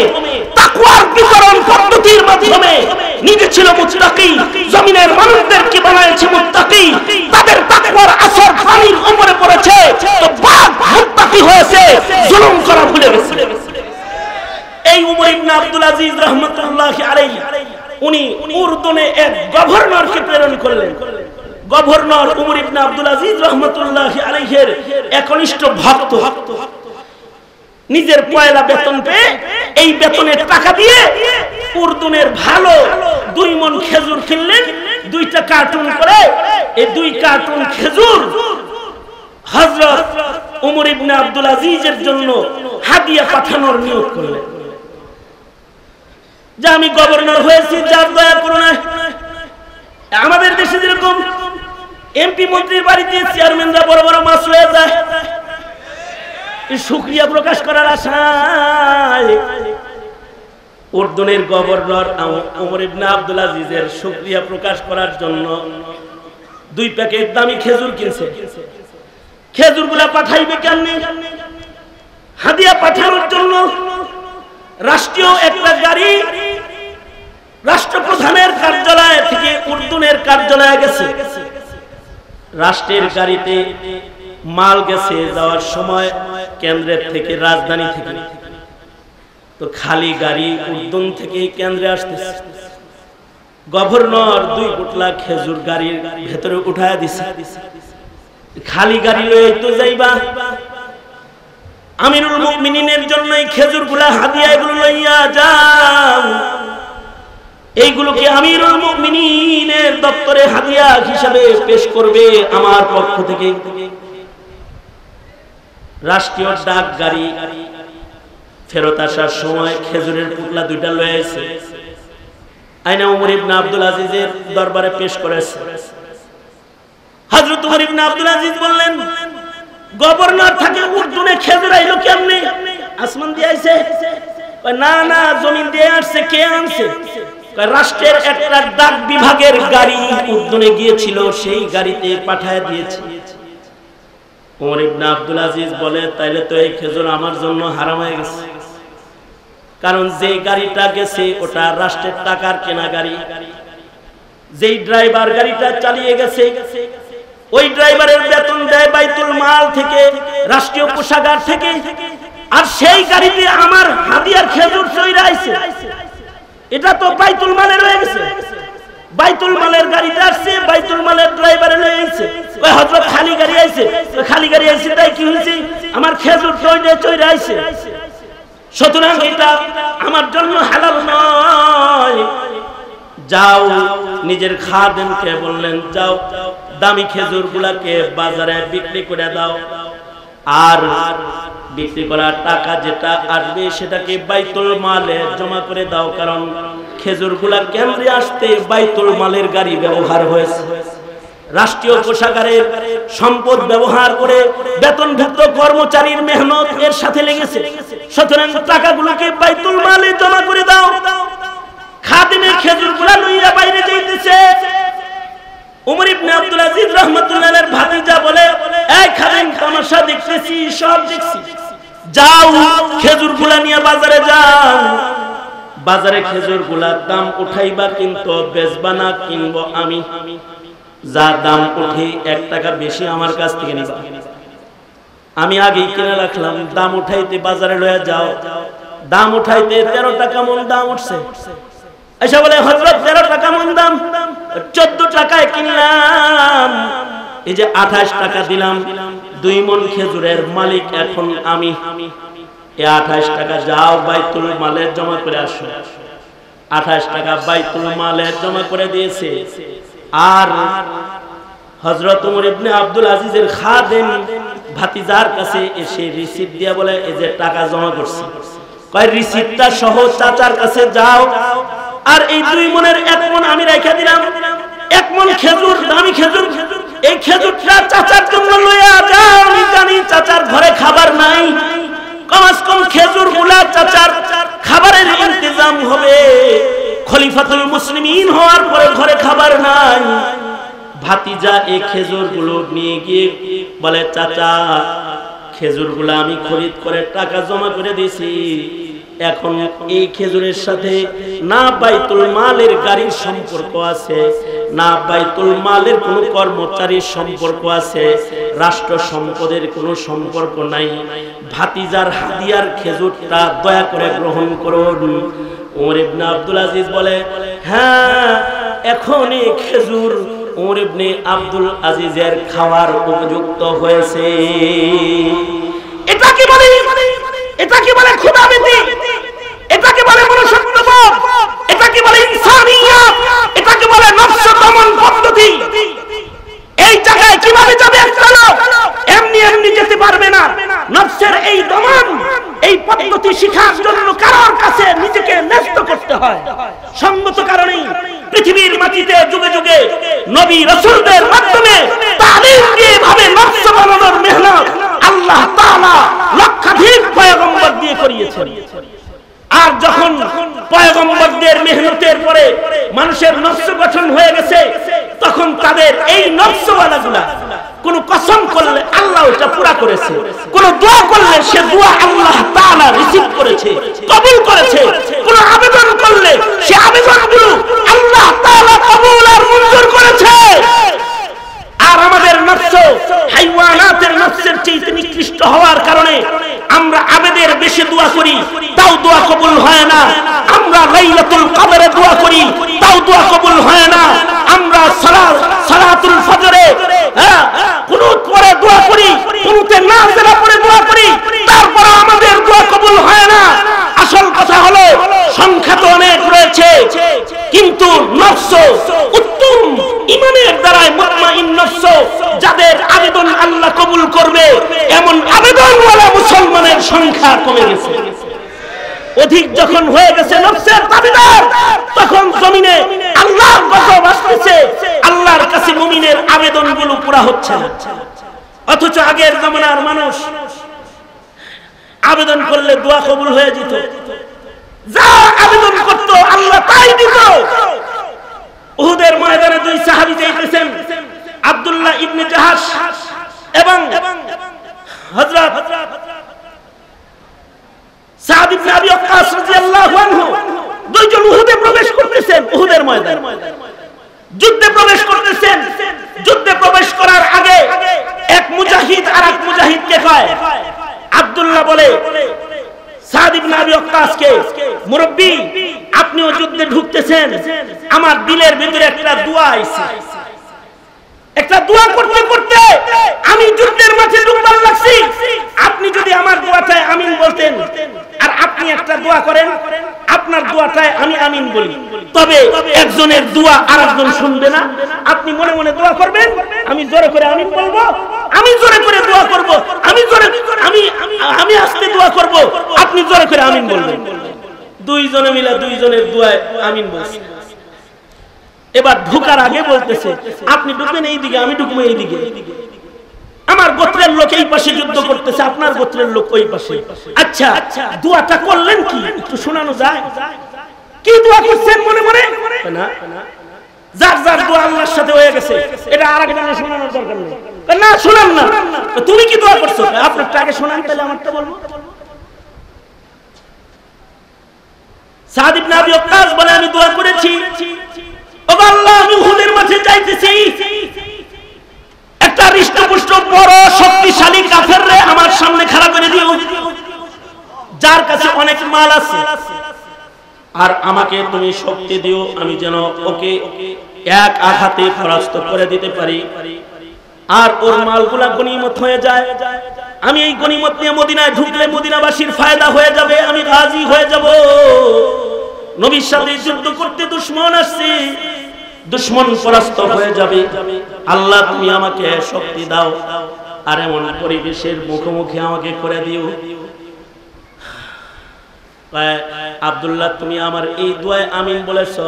তাকওয়ার বিতরণ পদ্ধতির মাধ্যমে। নিজে ছিল মুত্তাকি, জমিনের মানুষদেরকে বানাইছে মুত্তাকি, তাদের তাকওয়ার আসর পানির উপরে পড়েছে, তো বাঘ মুত্তাকি হয়েছে, জুলুম করা ভুলে গেছে। এই ওমর ইবনে আব্দুল আজিজ রাহমাতুল্লাহি আলাইহি উনি উর্দুনে এক গভর্নরকে প্রেরণ করলেন। গভর্নর ওমর ইবনে আব্দুল আজিজ রাহমাতুল্লাহি আলাইহির একনিষ্ঠ ভক্ত। নিজের পয়লা বেতন পেয়ে এই বেতনের টাকা দিয়ে উর্দুনের ভালো 2 মণ খেজুর কিনলেন, 2টা কার্টুন করে। এই 2 কার্টুন খেজুর হযরত ওমর ইবনে আব্দুল আজিজের জন্য হাদিয়া পাঠানোর নিয়ত করলেন। যে আমি গভর্নর হয়েছি, যার দয়া করো না। আমাদের দেশে যেরকম এমপি মন্ত্রীর বাড়িতে চেয়ারম্যানরা বড় বড় মাছ হয়ে যায়, শুকরিয়া প্রকাশ করার আশায় উর্দুনের গভর্নর ওমর ইবনে আব্দুল আজিজের শুকরিয়া প্রকাশ করার জন্য 2 প্যাকেট দামি খেজুর কিনছে। খেজুরগুলা পাঠাইবে কেমনে? হাদিয়া পাঠানোর জন্য রাষ্ট্রীয় একটা গাড়ি রাষ্ট্রপ্রধানের কার্যালয় থেকে উর্দুনের কার্যালয়ে গেছে। রাষ্ট্রের গাড়িতে মাল গেছে যাওয়ার সময় কেন্দ্রের থেকে, রাজধানী থেকে। তো খালি গাড়ি উর্দুন থেকে কেন্দ্রে আসতেছে। গভর্নর 2 গুটলা খেজুর গাড়ির ভেতরে উঠায় দিছে। খালি গাড়ি লয়ে তো যাইবা, আমিরুল মুমিনিনের জন্য এই খেজুরগুলা হাদিয়া, এগুলো লইয়া যাও। এইগুলোকে আমিরুল মুমিনিনের দপ্তরে হাদিয়া হিসেবে পেশ করবে আমার পক্ষ থেকে। রাষ্ট্রীয় ডাক গাড়ি ফেরত আসার সময় খেজুরের পুটলা 2টা লয়ে এসে আইনা ওমর ইবনে আব্দুল আজিজের দরবারে পেশ করেছে। হযরত ওমর ইবনে আব্দুল আজিজ বললেন, গভর্নর থাকে উর্দুনে খেজুর আইলো কেমনে? আসমান দিয়ে আইছে? না না, জমিন দিয়ে আসছে। কে আনছে? রাষ্ট্রের একটা ডাক বিভাগের গাড়ি উর্দুনে গিয়েছিল, সেই গাড়িতে পাঠায় দিয়েছে। ওমর ইবনে আব্দুল আজিজ বলে, তাইলে তো এই খেজুর আমার জন্য হারাম হয়ে গেছে। কারণ যে গাড়িটা গেছে ওটা রাষ্ট্রের টাকার কেনা গাড়ি। যেই ড্রাইভার গাড়িটা চালিয়ে গেছে ওই ড্রাইভারের বেতন দেয় বাইতুল মাল থেকে, রাষ্ট্রীয় কোষাগার থেকে। আর সেই গাড়িতে আমার হাদিয়ার খেজুর চইরা আইছে, এটা তো বাইতুল মালের হয়ে গেছে। বাইতুল মালের গাড়িতে আসছে, বাইতুল মালের ড্রাইভারে লয়ে আইছে। ওই হযরত খালি গাড়ি আইছে, খালি গাড়ি আইছে তাই কি হইছে? আমার খেজুর চইরা আইছে। সুতরাং এটা আমার জন্য হালাল নয়। যাও, নিজের খাদেমকে বললেন, যাও দামি খেজুরগুলাকে বাজারে বিক্রি করে দাও, আর বিক্রি করার টাকা যেটা আসবে সেটাকে বাইতুল মালে জমা করে দাও। কারণ খেজুরগুলা কেন্দ্রে আসতে বাইতুল মালের গাড়ি ব্যবহার হয়েছে। রাষ্ট্রীয় কোষাগারের সম্পদ ব্যবহার করে বেতনভুক্ত কর্মচারীর মেহনত এর সাথে লেগেছে। সুতরাং টাকাগুলোকে বাইতুল মালে জমা করে দাও। খাদেমে খেজুরগুলা লইয়া বাইরে যাইতেছে। উমর ইবনে আব্দুল আজিজ রাহমাতুল্লাহ আলাইহির ভাতিজা বলে, এই খালিন তামাশা দেখতেছি, সব দেখছি, যাও খেজুরগুলা নিয়ে বাজারে যাও, বাজারে খেজুরগুলার দাম উঠাইবা, কিন্তু বেচবা না, কিনবো আমি, যা দাম উঠে 1 টাকা বেশি আমার কাছ থেকে নিবা, আমি আগেই কিনে রাখলাম, দাম উঠাইতে বাজারে লয়ে যাও। দাম উঠাইতে 13 টাকা মন দাম উঠছে, এসে বলে হযরত 13 টাকা মন দাম, 14 টাকায় কিনলাম, এই যে 28 টাকা দিলাম, 2 মন খেজুরের মালিক এখন আমি, এই 28 টাকা যাও বাইতুল মালে জমা করে আসো। 28 টাকা বাইতুল মালে জমা করে দিয়েছে। আর হযরত ওমর ইবনে আব্দুল আজিজের খাদেম ভাতিজার কাছে এসে রিসিপ্ট দিয়া বলে, এই যে টাকা জমা করছি, কয় রিসিপ্টটা সহ চাচার কাছে যাও, আর এই 2 মনের 1 মন আমি রাখা দিলাম, 1 মন খেজুর, দামি খেজুর, এই খেজুরটা চাচার জন্য লইয়া যাও, আমি জানি চাচার ঘরে খাবার নাই, কমস কম খেজুরগুলা চাচার খাবারের ইন্তজাম হবে, খলিফাতুল মুসলিমিন হওয়ার পরে ঘরে খাবার নাই। ভাতিজা এই খেজুরগুলো নিয়ে গিয়ে বলে, চাচা খেজুরগুলো আমি খরিদ করে টাকা জমা করে দিয়েছি, এখন এই খেজুরের সাথে না বাইতুল মালের গাড়ির সম্পর্ক আছে, না বাইতুল মালের কোনো কর্মচারীর সম্পর্ক আছে, রাষ্ট্র সম্পদের কোনো সম্পর্ক নাই, ভাতিজার হাদিয়ার খেজুরটা দয়া করে গ্রহণ করুন। ওমর ইবনে আব্দুল আজিজ বলে, হ্যাঁ এখন এই খেজুর ওমর ইবনে আব্দুল আজিজের খাওয়ার উপযুক্ত হয়েছে। এটাকে বলে, এটাকে বলে খোদাবীতি, এটাকে বলে মনুষ্যত্ববোধ, এটাকে বলে ইনসানিয়ত, এটাকে বলে নফস দমন পদ্ধতি। এই জায়গায় কিভাবে যাবে একটা লোক? এমনি এমনি যেতে পারবে না। নফসের এই দমন, এই পদ্ধতি শিখার জন্য কারোর কাছে নিজেকে ন্যস্ত করতে হয়। সঙ্গত কারণেই পৃথিবীর মাটিতে যুগে যুগে নবী রাসূলদের মাধ্যমে তালিম দিয়ে ভাবে নফস বানানোর মেহনত আল্লাহ তাআলা লক্ষাধিক পয়গম্বর দিয়ে করিয়েছেন। আর যখন পয়গম্বরদের মেহনতের পরে মানুষের নফস গঠন হয়ে গেছে, তখন তাদের এই নফসওয়ালাগুলা কোন কসম করলে আল্লাহ ওটা পুরা করেছে, কোন দোয়া করলে সে দোয়া আল্লাহ তাআলা রিসিভ করেছে, কবুল করেছে, কোন আবেদন করলে সে আবেদনগুলো আল্লাহ তাআলা কবুল আর মঞ্জুর করেছে। আর আমাদের নফস হাইওয়ানাতের নফসের চেয়ে নিকৃষ্ট হওয়ার কারণে আমরা আবেদের বেশি দোয়া করি, তাও দোয়া কবুল হয় না। আমরা লাইলাতুল কদরে দোয়া করি, তাও দোয়া কবুল হয় না। আমরা সালাতুল ফজরে কুনুত পড়ে দোয়া করি, কুনুতে নাযিলা পড়ে দোয়া করি, তারপর আমাদের দোয়া কবুল হয় না। আসল কথা হলো সংখ্যা তো অনেক রয়েছে, কিন্তু নফস উত্তম ঈমানের দ্বারা মুতমাইন নফস যাদের আবেদন আল্লাহ কবুল করবে, এমন আবেদনওয়ালা মুসলমানের সংখ্যা কমে গেছে। অধিক যখন হয়ে গেছে নফসের দাবিদার, তখন জমিনে আল্লাহর গজব আসছে, আল্লাহর কাছে মুমিনের আবেদনগুলো পুরা হচ্ছে না। অথচ আগের জামানার মানুষ আবেদন করলে দোয়া কবুল হয়ে যেত, যা আবেদন করত আল্লাহ তাই দিত। উহুদের ময়দানে 2 সাহাবী যাইতেছেন, আব্দুল্লাহ ইবনে জাহাশ এবং হযরত সাদ ইবনে আবি ওয়াক্কাস রাদিয়াল্লাহু আনহু, 2 জন উহুদে প্রবেশ করতেছেন। উহুদের ময়দানে যুদ্ধে প্রবেশ করতেছেন। যুদ্ধে প্রবেশ করার আগে এক মুজাহিদ আরেক মুজাহিদকে কয়, আব্দুল্লাহ বলে সাদ ইবনে আবি ওয়াক্কাসকে, মুরব্বি আপনিও যুদ্ধে ঢুকতেছেন, আমার দিলের ভিতরে একটা দোয়া আইছে, একটা দোয়া করতে করতে আমি যুদ্ধের মাঠে ঢুকবার লাগছি, আপনি যদি আমার দোয়াটায় আমিন বলতেন, আর আপনি একটা দোয়া করেন, আপনার দোয়াটায় আমি আমিন বলি, তবে একজনের দোয়া আরেকজন শুনবে না। আপনি মনে মনে দোয়া করবেন, আমি জোরে করে আমিন বলবো, আমি জোরে করে দোয়া করব, আমি জোরে আমি আস্তে দোয়া করব, আপনি জোরে করে আমিন বলবেন। 2 জনে মিলে 2 জনের দোয়ায় আমিন বলছি। এবার ঢোকার আগে বলতেছে, আপনি ঢুকবেন এই দিকে, আমি ঢুকবো এই দিকে। আমার গোত্রের লোক এই পাশে যুদ্ধ করতেছে, আপনার গোত্রের লোক ওই পাশে। আচ্ছা দোয়াটা করলেন কি একটু শোনানো যায়? কি দোয়া করছেন মনে মনে? না যার যার দোয়া আল্লাহর সাথে হয়ে গেছে, এটা আরেকজনের শোনানোর দরকার নেই। না শুনান না, তুমি কি দোয়া করছো? আপনারটা আগে শোনান, তাহলে আমারটা বলবো। সাদ ইবনে আবি ওয়াক্কাস বলে, আমি দোয়া করেছি, ওগো আল্লাহ, আমি উহুদের মাঠে যাইতেছি, একটা হৃষ্টপুষ্ট বড় শক্তিশালী কাফেররে আমার সামনে খাড়া করে দিও, যার কাছে অনেক মাল আছে, আর আমাকে তুমি শক্তি দিও, আমি যেন ওকে এক আঘাতে পরাস্ত করে দিতে পারি, আর ওর মালগুলা গনিমত হয়ে যায়। আমি এই গনিমত নিয়ে মদিনায় ঢুকলে মদিনাবাসীর ফায়দা হয়ে যাবে, আমি রাজি হয়ে যাব। নবীর সাথে যুদ্ধ করতে দুশমন আসছে, দুশমন পরাস্ত হয়ে যাবে। আল্লাহ তুমি আমাকে শক্তি দাও, আর এমন পরিবেশের মুখোমুখি আমাকে করে দিও। আব্দুল্লাহ, তুমি আমার এই দোয়ায় আমিন বলেছো।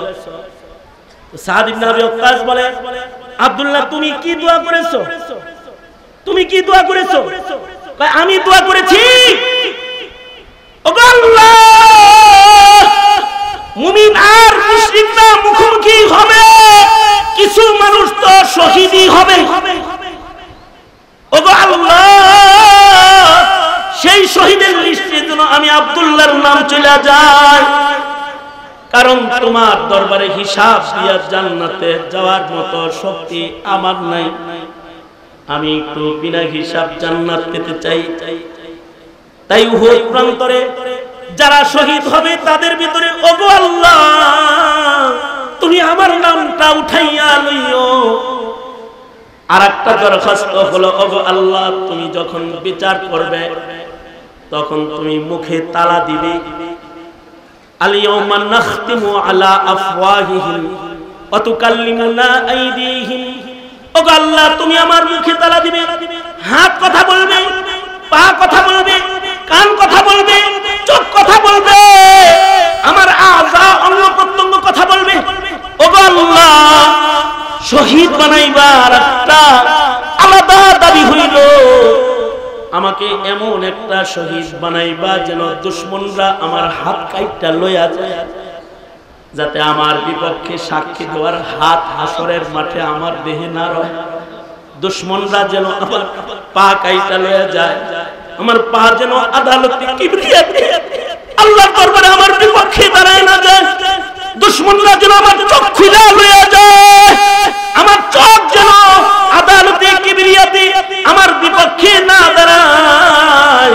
সাদ ইবনে আবি ওয়াক্কাস বলে, আব্দুল্লাহ, তুমি কি দোয়া করেছো? তুমি কি দোয়া করেছো? আমি দোয়া করেছি, ওগো আল্লাহ, মুমিন আর মুশরিকরা মুখোমুখি হবে, কিছু মানুষ তো শহীদই হবে। ওগো আল্লাহ, সেই শহীদের লিস্টে যেন আমি আব্দুল্লাহর নাম চলে যায়, কারণ তোমার দরবারে হিসাব দিয়া জান্নাতে যাওয়ার মতো শক্তি আমার নাই। আমি একটু বিনা হিসাব জান্নাত পেতে চাই। তাই উহুদ প্রান্তরে যারা শহীদ হবে তাদের ভিতরে ওগো আল্লাহ, তুমি আমার নামটা উঠাইয়া লইও। আর একটা দরখাস্ত হলো, ওগো আল্লাহ, তুমি যখন বিচার করবে তখন তুমি মুখে তালা দিবে। আল-ইয়াওমা নাখতিমু আলা আফওয়াহিহিম ওয়া তুকাল্লিমুনা আইদিহিম। ওগো আল্লাহ, তুমি আমার মুখে তালা দিবে, হাত কথা বলবে, পা কথা বলবে, কান কথা বলবে, চোখ কথা বলবে, আমার আযা অঙ্গ প্রত্যঙ্গ কথা বলবে। ওগো আল্লাহ, শহীদ বানাইবার একটা আলাদা দাবি হইল, আমাকে এমন একটা শহীদ বানাইবা যেন দুশমনরা আমার হাত কাইটা লইয়া যায়, যাতে আমার বিপক্ষে সাক্ষী দেওয়ার হাত হাসরের মাঠে আমার দেহে না রয়। দুশমনরা যেন আমার পা কাইটা লইয়া যায়, আমার পা যেন আদালতে কিবরিয়াতে আল্লাহর দরবারে আমার বিপক্ষে দাঁড়ায় না যায়। দুশমনরা যেন আমার চোখ খুলে লইয়া যায়, আমার চোখ যেন আদালতে কিবরিয়াতে আমার বিপক্ষে না দাঁড়ায়।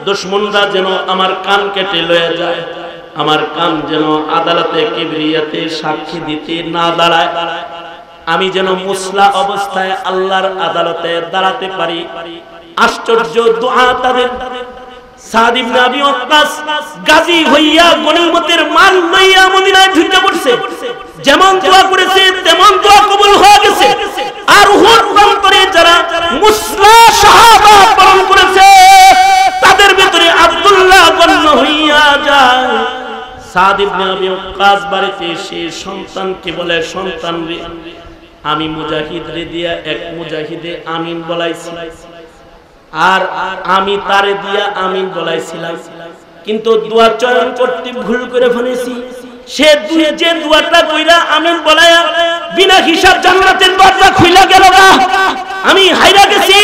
দুশমনরা যেন আমার কান কেটে লইয়া যায়, আমার কান যেন আদালতে কিবরিয়াতে সাক্ষী দিতে না দাঁড়ায়। আমি যেন মুসলা অবস্থায় আল্লাহর আদালতে দাঁড়াতে পারি। আশ্চর্য দোয়া তাদের। সাদ ইবনে আবি ওয়াক্কাস গাজী হইয়া গনিমতের মাল লইয়া মদিনায় ঢুকে পড়ছে। যেমন দোয়া করেছে তেমন দোয়া কবুল হয়ে গেছে। আর উহুদ প্রান্তরে যারা মুসলা সাহাবা পালন করেছে তাদের ভিতরে আব্দুল্লাহ গণ্য হইয়া যায়। সাদ ইবনে আবি ওয়াক্কাস বাড়িতে এসে সন্তানকে বলে, সন্তান রে, আমি মুজাহিদ রে দিয়া এক মুজাহিদে আমিন বলাইছি, আর আমি তারে দিয়া আমিন বলাইছিলাম, কিন্তু দোয়া চয়ন করতে ভুল করে ফেলেছি। সে যে দোয়াটা কইরা আমিন বলায়া বিনা হিসাব জান্নাতের দরজা খুইলা গেল না, আমি হাইরা গেছি।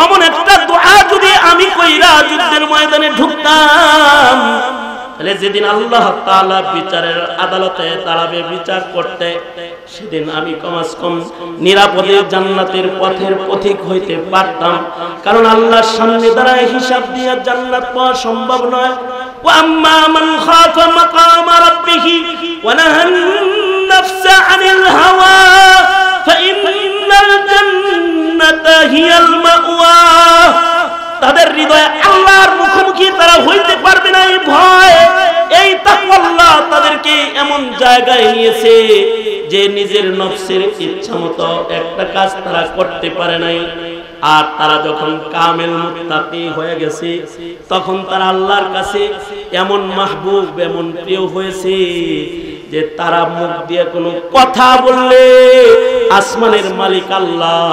অমন একটা দোয়া যদি আমি কইরা যুদ্ধের ময়দানে ঢুকতাম, তাহলে যেদিন আল্লাহ তাআলা বিচারের আদালতে দাঁড়াবে বিচার করতে, সেদিন আমি কমাস কম নিরাপদে জান্নাতের পথের পথিক হইতে পারতাম। কারণ আল্লাহর সামনে দাঁড়ায় হিসাব দিয়ে জান্নাত পাওয়া সম্ভব নয়। ওয়া আম্মা মান খাফা মাকামা রাব্বিহি ওয়া নাহান নাফসা আনিল হাওয়া ফাইন্নাল জান্নাতা হিয়াল মাওয়া। তাদের হৃদয়ে আল্লাহর মুখোমুখি তারা হইতে পারবে না, এই ভয়, এই তাকওয়াল্লাহ তাদেরকে এমন জায়গায় নিয়েছে যে নিজের নফসের ইচ্ছা মতো একটা কাজ তারা করতে পারে নাই। আর তারা যখন কামেল মুত্তাকি হয়ে গেছে, তখন তারা আল্লাহর কাছে এমন মাহবুব, এমন প্রিয় হয়েছে যে তারা মুখ দিয়ে কোনো কথা বললে আসমানের মালিক আল্লাহ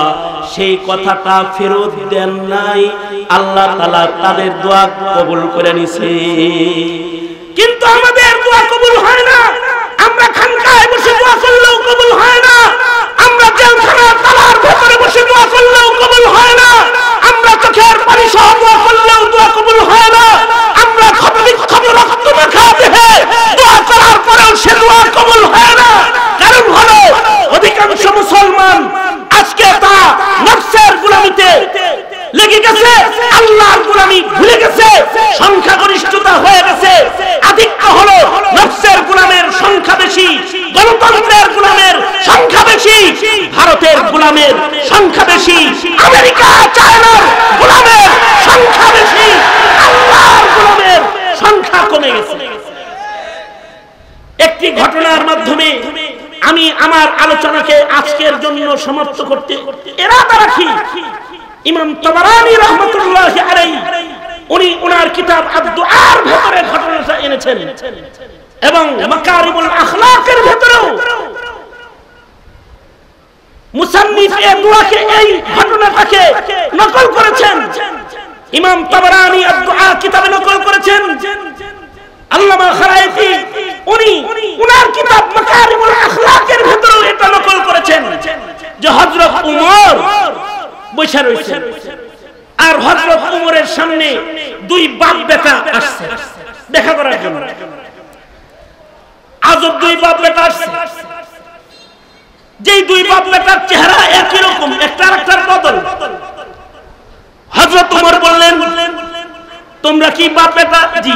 সেই কথাটা ফেরত দেন নাই। আল্লাহ তাআলা তাদের দোয়া কবুল করে নিছে। কিন্তু আমাদের দোয়া কবুল হয় না। আমরা খানকায় বসে দোয়া করলেও কবুল হয় না, আমরা জেলখানার তালার ভেতরে বসে দোয়া করলেও কবুল হয় না, আমরা চোখের পানি সহ দোয়া করলেও দোয়া কবুল হয় না, আমরা ক্ষতবিক্ষত রক্ত মাখা দেহে দোয়া করার পরেও সে দোয়া কবুল হয় না। কারণ হলো অধিকাংশ মুসলমান আজকে তা নফসের গোলামিতে লেগে গেছে, আল্লাহর গোলামি ভুলে গেছে, সংখ্যাগরিষ্ঠতা হয়ে গেছে, আধিক্য হলো নফসের গোলামের সংখ্যা বেশি, গণতন্ত্রের গোলামের সংখ্যা বেশি, ভারতের গোলামের সংখ্যা বেশি, আমেরিকা চায়নার গোলামের সংখ্যা বেশি, আল্লাহর গোলামের সংখ্যা কমে গেছে। একটি ঘটনার মাধ্যমে আমি আমার আলোচনাকে আজকের জন্য সমাপ্ত করতে ইরাদা রাখি। ইমাম তাবারানী রাহমাতুল্লাহি আলাইহি উনি ওনার কিতাব আদ-দুআর ভেতরে ঘটনাটা এনেছেন এবং মাকারিমুল আখলাকের ভেতরেও মুসান্নিফ এই দোয়াকে এই ঘটনাটাকে নকল করেছেন। ইমাম তাবারানী আদ-দুআ কিতাবে নকল করেছেন। আল্লামা খারাইতি উনি ওনার কিতাব মাকারিমুল আখলাকের ভেতরেও এটা নকল করেছেন যে হযরত উমর বসে রয়েছেন আর হযরত উমরের সামনে দুই বাপ বেটা আসছে দেখা করার জন্য। আজব দুই বাপ বেটা আসছে, যেই দুই বাপ বেটার চেহারা একই রকম, একটা আরেকটার বদল। হযরত উমর বললেন, তোমরা কি বাপ বেটা? জি।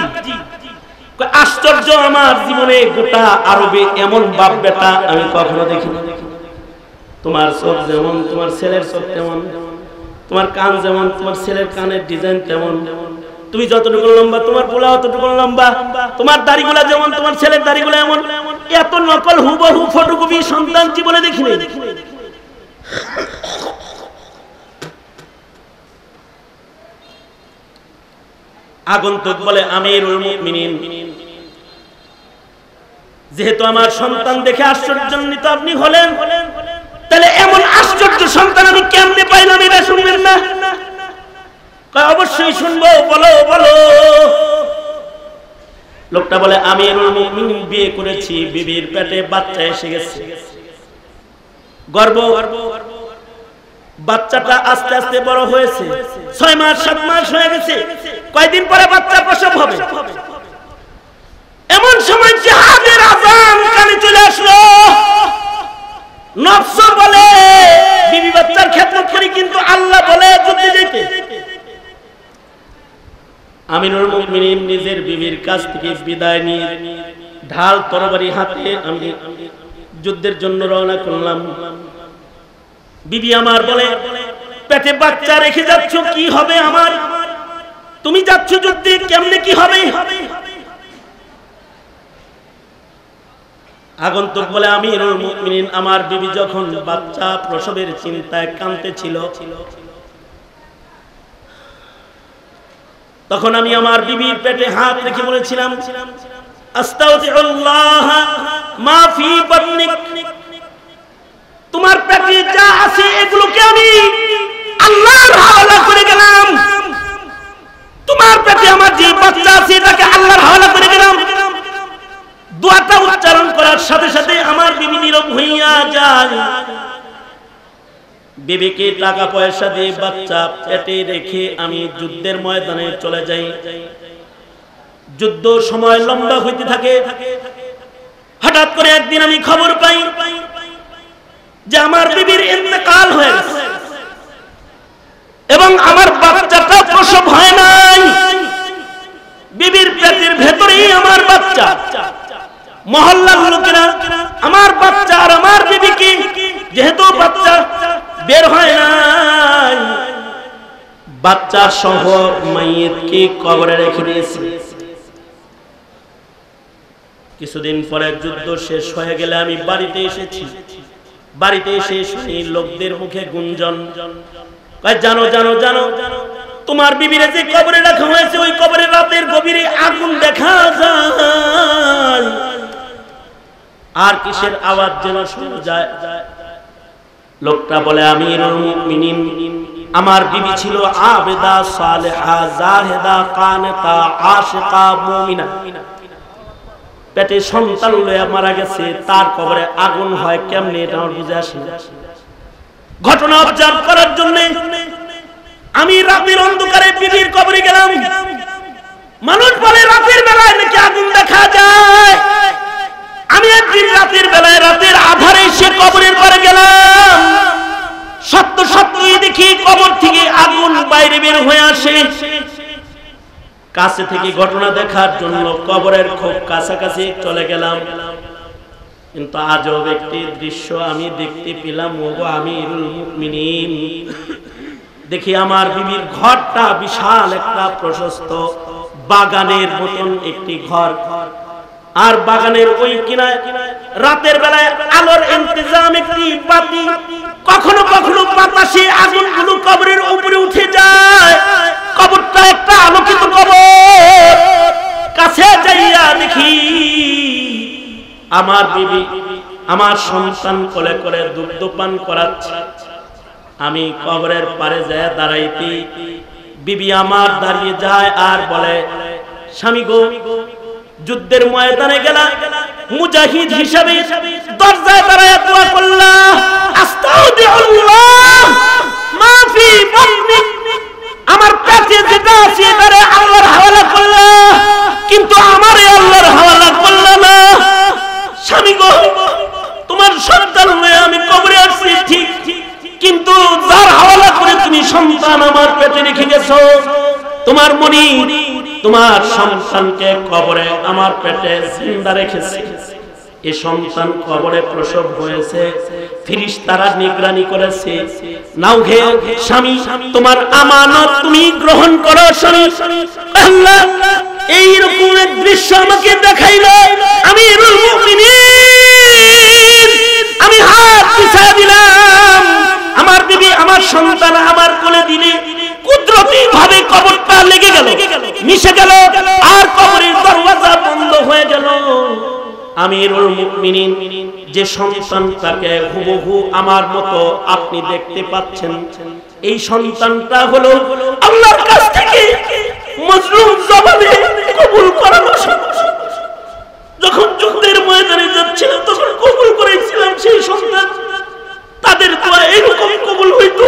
আশ্চর্য, আমার জীবনে গোটা আরবে এমন বাপ বেটা আমি কখনো দেখিনি। তোমার চোখ যেমন তোমার ছেলের চোখ তেমন, তোমার কান যেমন তোমার ছেলের কানের ডিজাইন তেমন, তুমি যতটুকু লম্বা তোমার পোলা অতটুকু লম্বা, তোমার দাড়িগুলা যেমন তোমার ছেলের দাড়িগুলা এমন। এত নকল হুবহু ফটোকপি সন্তান জীবনে দেখিনি। আগন্তুক বলে, আমিরুল মুমিনিন, যেহেতু আমার সন্তান দেখে আশ্চর্যান্বিত আপনি হলেন, তাহলে এমন আশ্চর্য সন্তান আমি কেমনে পাইলাম, এটা শুনবেন না? অবশ্যই শুনবো, বলো বলো। লোকটা বলে, আমিরুল মুমিনিন বিয়ে করেছি, বিবির পেটে বাচ্চা এসে গেছে, গর্ভ, বাচ্চাটা আস্তে আস্তে বড় হয়েছে, 6 মাস 7 মাস হয়ে গেছে, কয়দিন পরে বাচ্চা প্রসব হবে। এমন সময় জিহাদের আযান কানে চলে আসলো। নফস বলে বিবি বাচ্চার খেদমত করি, কিন্তু আল্লাহ বলে যুদ্ধে যেতে। আমিরুল মুমিনিন নিজের বিবির কাছ থেকে বিদায় নিয়ে ঢাল তরবারি হাতে আমি যুদ্ধের জন্য রওনা করলাম। বিবি আমার বলে, পেটে বাচ্চা রেখে যাচ্ছ, কি হবে আমার? তুমি যাচ্ছ যুদ্ধে, কেমনে কি হবে? আগন্তুক বলে, আমিরুল মুমিনিন, আমার বিবি যখন বাচ্চা প্রসবের চিন্তায় কাঁদতেছিল, তখন আমি আমার বিবির পেটে হাত রেখে বলেছিলাম, আস্তাগফিরুল্লাহ মা ফি বাতনিক, তোমার পেটে যা আছে এগুলোকে আমি আল্লাহর হাওয়ালা করে গেলাম। তোমার পেটে আমার যে বাচ্চা আছে এটাকে আল্লাহর হাওয়ালা করে গেলাম। দোয়াটা উচ্চারণ করার সাথে সাথে আমার বিবি নীরব হইয়া যায়। বিবিকে টাকা পয়সা দিয়ে বাচ্চা পেটে রেখে আমি যুদ্ধের ময়দানে চলে যাই। যুদ্ধ সময় লম্বা হইতে থাকে। হঠাৎ করে একদিন আমি খবর পাই যে আমার বিবির ইন্তেকাল হয়ে গেছে এবং আমার বাচ্চাটা প্রসব হয় নাই। বিবির পেটের ভেতরেই আমার বাচ্চা। মহল্লার লোকেরা আমার বাচ্চা আর আমার বিবিকে, যেহেতু বাচ্চা বের হয় নাই, বাচ্চা সহ মাইয়িতকে কবরে রেখে দিয়েছে। কিছুদিন পরে যুদ্ধ শেষ হয়ে গেলে আমি বাড়িতে এসেছি। বাড়িতে এসে শুনি লোকদের মুখে গুঞ্জন, জানো জানো জানো তোমার বিবিরে যে কবরে রাখা হয়েছে ওই কবরে রাতের গভীরে আগুন দেখা যায়, আর কিসের আওয়াজ যেন শোনা যায়। লোকটা বলে, আমিরুল মুমিনিন, আমার বিবি ছিল আবেদা, সালেহা, জাহেদা, কানেতা, আশিকা, মুমিনা। পেটে সন্তান লইয়া মারা গেছে, তার কবরে আগুন হয় কেমনে এটা আমার বুঝে আসে না। ঘটনা অবজার্ভ করার জন্য আমি রাতের অন্ধকারে বিবির কবরে গেলাম। মানুষ বলে রাতের বেলায় নাকি আগুন দেখা যায়। আমি একদিন রাতের বেলায় রাতের আধারে সে কবরের পরে গেলাম। সত্য সত্যই দেখি কবর থেকে আগুন বাইরে বের হয়ে আসে। কাছে থেকে ঘটনা দেখার জন্য কবরের খুব কাছাকাছি চলে গেলাম, কিন্তু আজব একটি দৃশ্য আমি দেখতে পেলাম। ওগো আমিরুল মুমিনিন, দেখি আমার বিবির ঘরটা বিশাল একটা প্রশস্ত বাগানের মতন একটি ঘর, আর বাগানের ওই কিনারে রাতের বেলায় আলোর ইন্তজাম একটি বাতি। কখনো কখনো বাতাসে আগুনগুলো কবরের উপরে উঠে যায়। কবরটা একটা আলোকিত কবর। কাছে যাইয়া দেখি আমার বিবি আমার সন্তান কোলে করে দুগ্ধ পান করাচ্ছে। আমি কবরের পারে যায় দাঁড়াইতে, বিবি আমার দাঁড়িয়ে যায় আর বলে, স্বামী গো, যুদ্ধের ময়দানে গেলা, মুজাহিদ হিসাবে দরজায় দাঁড়ায় দোয়া করলা, আস্তাউদিউল্লাহ মা ফি বাতনি, আমার পেটে যেটা আছে এটারে আল্লাহর হাওয়ালা করলা, কিন্তু আমারে আল্লাহর হাওয়ালা করলা না। স্বামী গো, তোমার সন্তান হয়ে আমি কবরে আসছি ঠিক, কিন্তু যার হাওয়ালা করে তুমি সন্তান আমার পেটে রেখে গেছো, তোমার মনি তোমার সন্তানকে কবরে আমার পেটে জিন্দা রেখেছে। এই সন্তান কবরে প্রসব হয়েছে, ফেরেশতারা নিগরানি করেছে। নাও হে স্বামী, তোমার আমানত তুমি গ্রহণ করো। স্বামী আল্লাহ এই রকম এক দৃশ্য আমাকে দেখাইলো। আমিরুল মুমিনিন, আমি হাত পিছায় দিলাম। আমার বিবি আমার সন্তান আমার কোলে দিলে কুদরতি ভাবে কবরটা লেগে গেল, মিশে গেল, আর কবরের দরজা বন্ধ হয়ে গেল। আমিরুল মুমিনিন যে সন্তানটাকে হুবহু আমার মতো আপনি দেখতে পাচ্ছেন, এই সন্তানটা হলো আল্লাহর কাছ থেকে মজলুম জবানে কবুল করানো। যখন যুদ্ধের ময়দানে যাচ্ছিল তখন কবুল করেছিলাম সেই সন্তান। তাদের দোয়া এরকম কবুল হইতো,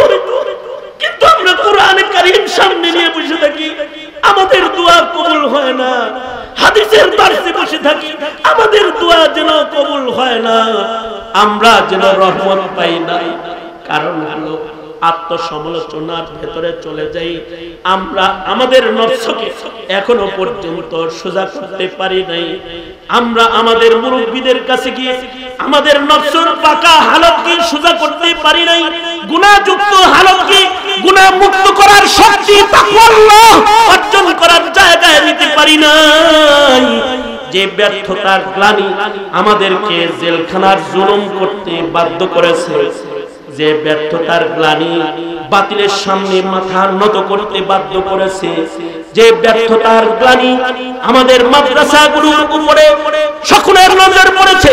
কিন্তু আমরা কোরআনে কারীম সামনে নিয়ে বসে থাকি, আমাদের দোয়া কবুল হয় না। হাদিসের দার্সে বসে থাকি, আমাদের দোয়া যেন কবুল হয় না, আমরা যেন রহমত পাই না। কারণ হলো আত্মসমালোচনার ভেতরে চলে যাই। আমরা আমাদের নফসকে এখনো পর্যন্ত সোজা করতে পারি নাই। আমরা আমাদের মুরব্বীদের কাছে গিয়ে আমাদের নফসের পাকা হালতকে সোজা করতে পারি নাই। গুনাহযুক্ত হালতকে গুনাহ মুক্ত করার শক্তি তাকওয়াল্লাহ অর্জন করার জায়গায় নিতে পারি নাই। যে ব্যর্থতার গ্লানি আমাদেরকে জেলখানার জুলুম করতে বাধ্য করেছে, যে ব্যর্থতার গ্লানি বাতিলের সামনে মাথা নত করতে বাধ্য করেছে, যে ব্যর্থতার গ্লানি আমাদের মাদ্রাসাগুলোর উপরে সকলের নজর পড়েছে,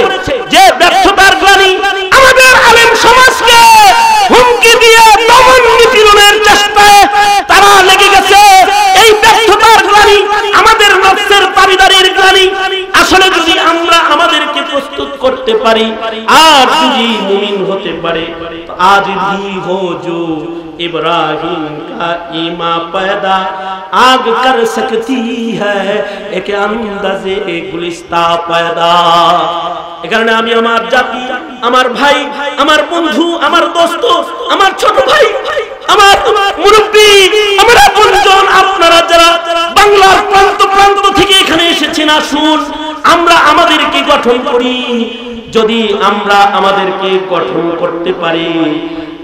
যে ব্যর্থতার গ্লানি আমাদের আলেম সমাজকে হুমকি দিয়ে দমন নিপীড়নের চেষ্টায় তারা লেগে গেছে, এই ব্যর্থতার গ্লানি আমাদের নফসের তাবিদারির গ্লানি। আসলে যদি আমরা আমাদেরকে প্রস্তুত করতে পারি আর যদি মুমিন হতে পারে, आज भी हो जो इब्राहिम का ईमा पैदा आग कर सकती है एक अंदाज़े गुलिस्ता पैदा। এ কারণে আমি আমার জাতি, আমার ভাই, আমার বন্ধু, আমার দোস্ত, আমার ছোট ভাই, আমার মুরব্বী, আমার আপনজন, আপনারা যারা বাংলার প্রান্ত প্রান্ত থেকে এখানে এসেছেন, আসুন আমরা আমাদেরকে গঠন করি। যদি আমরা আমাদেরকে গঠন করতে পারি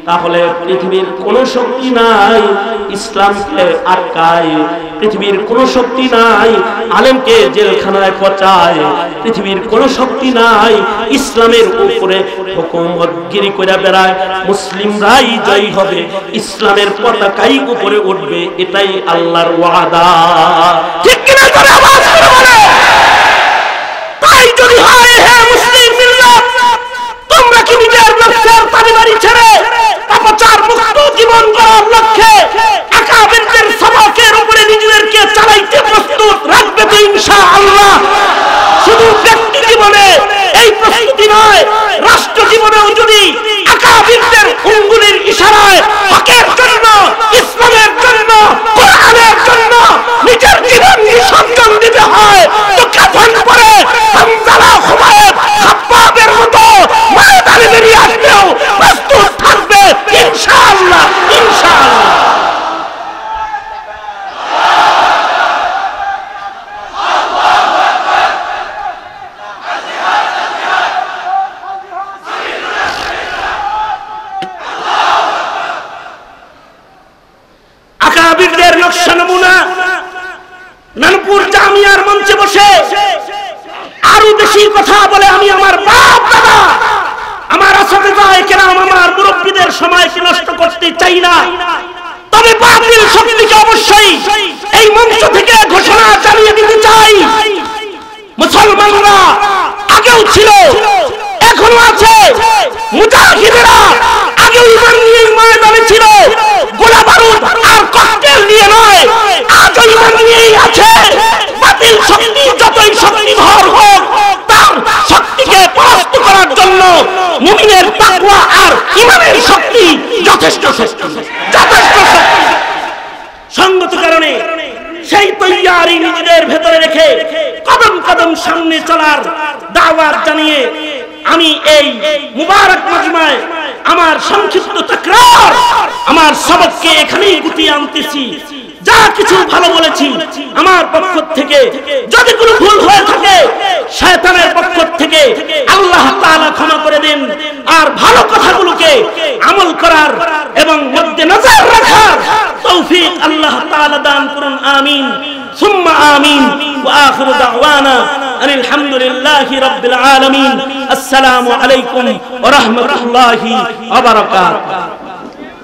তাহলে পৃথিবীর কোনো শক্তি নাই ইসলামকে আটকায়, পৃথিবীর কোনো শক্তি নাই আলেমকে জেলখানায় পচায়, পৃথিবীর কোনো শক্তি নাই ইসলামের উপরে হুকুমতগিরি করে বেড়ায়। মুসলিমরাই জয়ী হবে, ইসলামের পতাকাই উপরে উঠবে, এটাই আল্লাহর ওয়াদা। ঠিক কিনা জোরে আওয়াজ করে বলে। তাই যদি হয় হে মুসলিম মিল্লাত, তোমরা কি নিজের নফসের তাবিদারি ছেড়ে পাপাচার মুক্ত জীবন গড়ার লক্ষ্যে আকাবিরদের সবকের উপরে নিজেদেরকে চালাইতে প্রস্তুত রাখবে তো ইনশাআল্লাহ? শুধু নকশা নমুনা নানপুর জামিয়ার মঞ্চে বসে আরো বেশি কথা বলে আমি আমার বাপ দাদা আমার আসামিদায়ে কেরাম আমার মুরব্বিদের সময়কে নষ্ট করতে চাই না। তবে বাতিল শক্তিকে অবশ্যই এই মঞ্চ থেকে ঘোষণা চালিয়ে দিতে চাই, মুসলমানরা আগেও ছিল এখনো আছে, মুজাহিদেরা আগেও ঈমান নিয়ে ময়দানে ছিল, গোলা বারুদ আর ককটেল নিয়ে নয়, আজও ঈমান নিয়েই আছে। বাতিল শক্তি যতই শক্তিধর হোক তার শক্তিকে পরাস্ত করার জন্য মুমিনের তাকওয়া আর ঈমানের শক্তি যথেষ্ট শক্তি। সঙ্গত কারণে সেই তৈয়ারি নিজেদের ভেতরে রেখে কদম কদম সামনে চলার দাওয়াত জানিয়ে আমি এই মুবারক মজমায় আমার সংক্ষিপ্ত তাকরার আমার সবককে এখানেই গুটিয়ে আনতেছি। যা কিছু ভালো বলেছি আমার পক্ষ থেকে, যদি কোনো ভুল হয়ে থাকে শয়তানের পক্ষ থেকে আল্লাহ তাআলা ক্ষমা করে দেন। আর ভালো কথাগুলোকে আমল করার এবং মধ্যে নজর রাখার তৌফিক আল্লাহ তাআলা দান করুন। আমিন সুম্মা আমিন। ওয়া আখিরু দাওয়ানা আনিল হামদুলিল্লাহি রাব্বিল আলামিন। আসসালামু আলাইকুম ওয়া রাহমাতুল্লাহি ওয়া বারাকাতুহু।